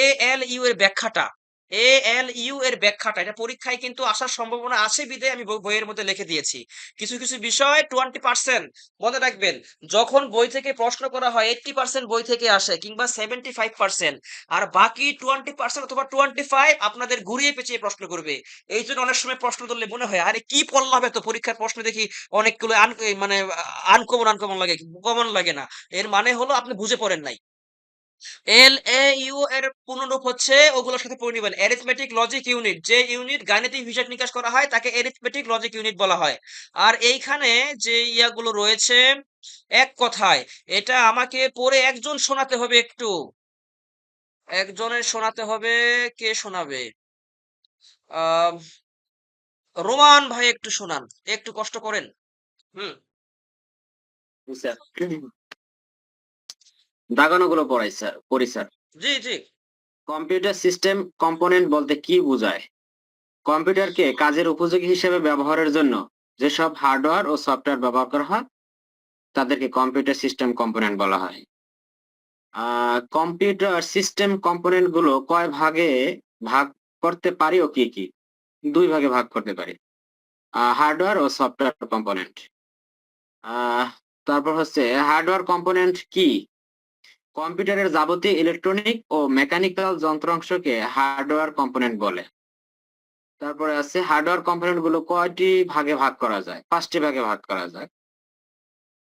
ALU এর ব্যাখ্যাটা, ALU এর ব্যাখ্যাটা এটা পরীক্ষায় কিন্তু আসার সম্ভাবনা আছে বিধায় আমি বইয়ের মধ্যে লিখে দিয়েছি। কিছু কিছু বিষয় 20% মনে রাখবেন। যখন বই থেকে প্রশ্ন করা হয় 80% বই থেকে আসে কিংবা 75%, আর বাকি 20% অথবা 25 আপনাদের ঘুরিয়ে পেঁচিয়ে প্রশ্ন করবে। এই জন্য অনেক সময় প্রশ্ন ধরলে মনে হয় আরে কি পড়লাম, এত পরীক্ষার প্রশ্ন দেখি অনেকগুলো মানে আনকমন আনকমন লাগে, কমন লাগে না। এর মানে হলো আপনি বুঝে পড়েন নাই। LAU এর পূর্ণরূপ হচ্ছে, ওগুলোর সাথে পড়ে নিবেন, অ্যারিথমেটিক লজিক ইউনিট। যে ইউনিট গাণিতিক হিসাব নিকাশ করা হয় তাকে অ্যারিথমেটিক লজিক ইউনিট বলা হয়। আর এইখানে যে ইয়াগুলো রয়েছে, এক কথায় এটা আমাকে পড়ে একজন শোনাতে হবে, একজনের শোনাতে হবে। কে শোনাবে? আহ রোমান ভাই একটু শোনান, একটু কষ্ট করেন। হুম। জি স্যার, দাগানোগুলো পড়ি স্যার। জি জি। কম্পিউটার সিস্টেম কম্পোনেন্ট বলতে কি বোঝায়? কম্পিউটারকে কাজের উপযোগী হিসেবে ব্যবহারের জন্য যেসব হার্ডওয়্যার ও সফটওয়্যার ব্যবহার করা হয় তাদেরকে কম্পিউটার সিস্টেম কম্পোনেন্ট বলা হয়। কম্পিউটার সিস্টেম কম্পোনেন্ট গুলো কয় ভাগে ভাগ করতে পারি ও কি কি? দুই ভাগে ভাগ করতে পারি, হার্ডওয়্যার ও সফটওয়্যার কম্পোনেন্ট। তারপর হচ্ছে হার্ডওয়্যার কম্পোনেন্ট কি? কম্পিউটারের যাবতীয় ইলেকট্রনিক ও মেকানিক্যাল যন্ত্রাংশকে হার্ডওয়্যার কম্পোনেন্ট বলে। তারপরে আছে হার্ডওয়্যার কম্পোনেন্ট গুলো কয়টি ভাগে ভাগ করা যায়? 5টি ভাগে ভাগ করা যায়।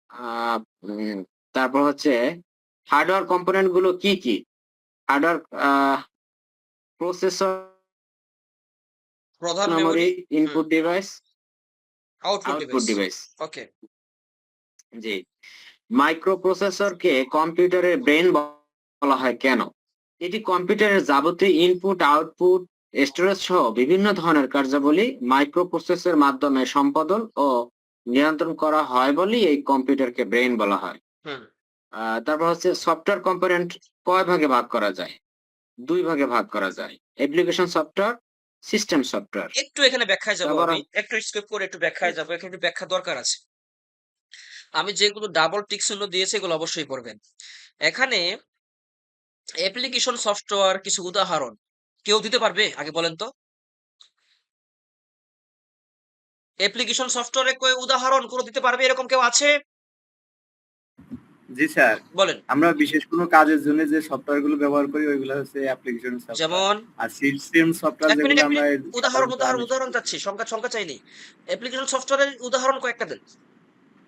আহ উম, তারপর হচ্ছে হার্ডওয়্যার কম্পোনেন্ট গুলো কি কি? হার্ডওয়্যার প্রসেসর, প্রধান memory, memory. Hmm. Input device, output output device. Device. Okay. জি। মাইক্রোপ্রসেসরকে কম্পিউটারের ব্রেন বলা হয় কেন? এটি কম্পিউটারের যাবতীয় ইনপুট, আউটপুট, স্টোরেজ সহ বিভিন্ন ধরনের কার্যাবলী মাইক্রোপ্রসেসরের মাধ্যমে সম্পাদন ও নিয়ন্ত্রণ করা হয় বলেই এই কম্পিউটারকে ব্রেন বলা হয়। হুম। তারপর হচ্ছে সফটওয়্যার কম্পোনেন্ট কয় ভাগে ভাগ করা যায়? 2 ভাগে ভাগ করা যায়, অ্যাপ্লিকেশন সফটওয়্যার, সিস্টেম সফটওয়্যার। একটু এখানে ব্যাখ্যায় যাব, তারপর আমি একটু স্কিপ করে একটু ব্যাখ্যায় যাব, এখানে একটু ব্যাখ্যা দরকার আছে। আমি যেগুলো ডাবল টিক চিহ্ন দিয়েছি এগুলো অবশ্যই পড়বেন। এখানে অ্যাপ্লিকেশন সফটওয়্যার কিছু উদাহরণ কেউ দিতে পারবে আগে বলেন তো? অ্যাপ্লিকেশন সফটওয়্যারে কই উদাহরণ কোন দিতে পারবে, এরকম কেউ আছে? জি স্যার, বলেন। আমরা বিশেষ কোনো কাজের জন্য যে সফটওয়্যার গুলো ব্যবহার করি ওইগুলো হচ্ছে অ্যাপ্লিকেশন সফটওয়্যার। যেমন আর সিস্টেম সফটওয়্যার এক মিনিট যেগুলো এক আমরা মিনিট, উদাহরণ সাধারণত উদাহরণ আমি উদাহরণ চাচ্ছি, সংখ্যা সংখ্যা চাইনি। অ্যাপ্লিকেশন সফটওয়্যারের উদাহরণ কয়েকটা দেন।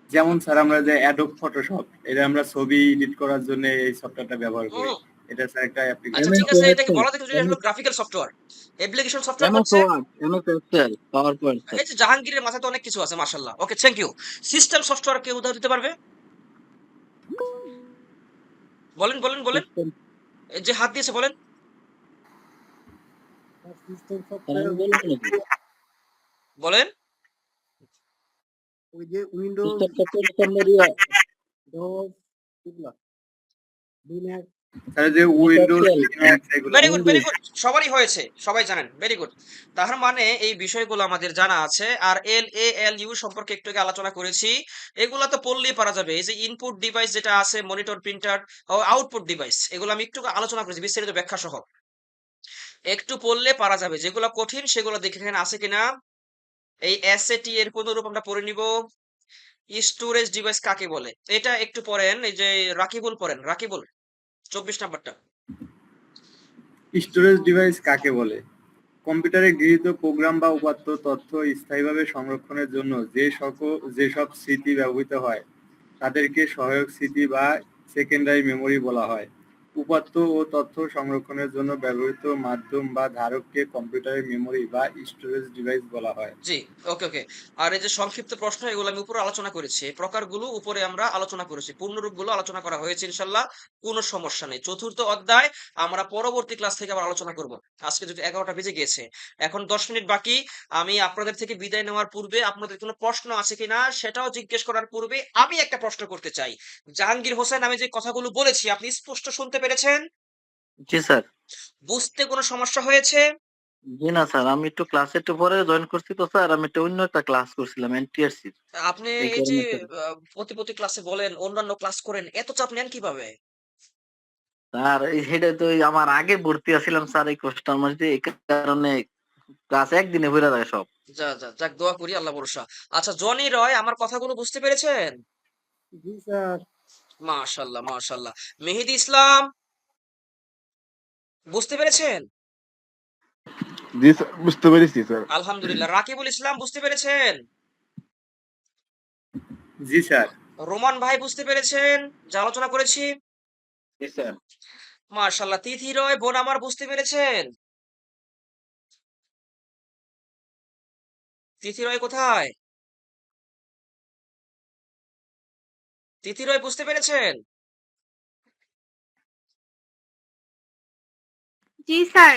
যেমন স্যার আমরা যে অ্যাডোব ফটোশপ, এটা আমরা ছবি এডিট করার জন্য এই সফটওয়্যারটা ব্যবহার করি। হুম। এটা স্যার একটা আচ্ছা অ্যাপ্লিকেশন ঠিক আছে, সফটওয়্যার। এটাকে বলা যায় যে হলো graphical software. Application software MS হচ্ছে, Word, MS Excel, PowerPoint sir. এই যে জাহাঙ্গীরের মাথায় তো অনেক কিছু আছে, মাশাআল্লাহ। Okay, thank you. System software কে উদাহরণ দিতে পারবে? বলেন বলেন বলেন। সিস্টেম, এই যে হাত দিয়েছে বলেন। সিস্টেম স্যার আমি সফটওয়্যার বলবো নাকি? বলেন। ওই যে উইন্ডোজ, সিস্টেম সফটওয়্যার স্যার মেরিয়া, ডস, এগুলা লিনাক্স, স্যার যে এমএস উইন্ডোজ, এক্সেল, লিনাক্স এগুলা। Very good, very Windows. Good. সবারই হয়েছে, সবাই জানেন, ভেরি গুড। তার মানে এই বিষয়গুলো আমাদের জানা আছে। আর LALU সম্পর্কে একটু আগে আলোচনা করেছি। এগুলা তো পড়লেই পারা যাবে। এই যে ইনপুট ডিভাইস যেটা আছে, মনিটর, প্রিন্টার ও আউটপুট ডিভাইস, এগুলো আমি একটু আলোচনা করেছি বিস্তারিত ব্যাখ্যা সহ। একটু পড়লে পারা যাবে। যেগুলো কঠিন সেগুলো দেখে এখানে আছে কিনা। এই SAT এর পুনরূপ আমরা পড়ে নিব। স্টোরেজ ডিভাইস কাকে বলে এটা একটু পড়েন, এই যে রাকিবুল পড়েন, রাকিবুল 24 নাম্বারটা। স্টোরেজ ডিভাইস কাকে বলে? কম্পিউটারে গৃহীত প্রোগ্রাম বা উপাত্ত তথ্য স্থায়ীভাবে সংরক্ষণের জন্য যেসব স্মৃতি ব্যবহৃত হয় তাদেরকে সহায়ক স্মৃতি বা সেকেন্ডারি মেমরি বলা হয়। উপাত্ত ও তথ্য সংরক্ষণের জন্য ব্যবহৃত মাধ্যম বা ধারককে কম্পিউটারের মেমরি বা স্টোরেজ ডিভাইস বলা হয়। জি, ওকে, ওকে। আর এই যে সংক্ষিপ্ত প্রশ্ন, এগুলো আমি উপরে আলোচনা করেছি। এই প্রকারগুলো উপরে আমরা আলোচনা করেছি। পূর্ণরূপগুলো আলোচনা করা হয়েছে ইনশাআল্লাহ। কোনো সমস্যা নেই। চতুর্থ অধ্যায় আমরা পরবর্তী ক্লাস থেকে আবার আলোচনা করব। আজকে যদি 11টা বেজে গিয়েছে। এখন 10 মিনিট বাকি। আমি আপনাদের থেকে বিদায় নেওয়ার পূর্বে আপনাদের কোনো প্রশ্ন আছে কিনা সেটাও জিজ্ঞেস করার পূর্বে আমি একটা প্রশ্ন করতে চাই। জাহাঙ্গীর হোসেন, আমি যে কথাগুলো বলেছি আপনি স্পষ্ট শুনতে পেরেছেন? জি স্যার। বুঝতে কোনো সমস্যা হয়েছে? জি না স্যার, আমি একটু ক্লাসে একটু পরে জয়েন করছি তো স্যার, আমি একটা অন্য একটা ক্লাস করছিলাম এনটিআরসি, আপনি এই এই যে কারণে স্যার। প্রতি ক্লাসে বলেন, অন্যান্য ক্লাস করেন, এত চাপ নেন কিভাবে? স্যার সেটা তো আমার আগে ভর্তি আছিলাম স্যার এই কোর্সটার মধ্যে, এই কারণে ক্লাস একদিনে হয়ে যায় সব। যাক, দোয়া করি, আল্লাহ ভরসা। আচ্ছা, জনি রয়, আমার কথাগুলো বুঝতে পেরেছেন? জি স্যার। মাশাল্লাহ, মাশাল্লাহ। মেহেদি ইসলাম, বুঝতে পেরেছেন? জি স্যার, বুঝতে পেরেছি স্যার। আলহামদুলিল্লাহ। রাকিবুল ইসলাম, বুঝতে পেরেছেন? জি স্যার। রোমান ভাই, বুঝতে পেরেছেন যা আলোচনা করেছি? জি স্যার। মাশাল্লাহ। তিথি রয় বোন আমার, বুঝতে পেরেছেন? তিথি রয় কোথায়? তিথি রয়, বুঝতে পেরেছেন? জি স্যার।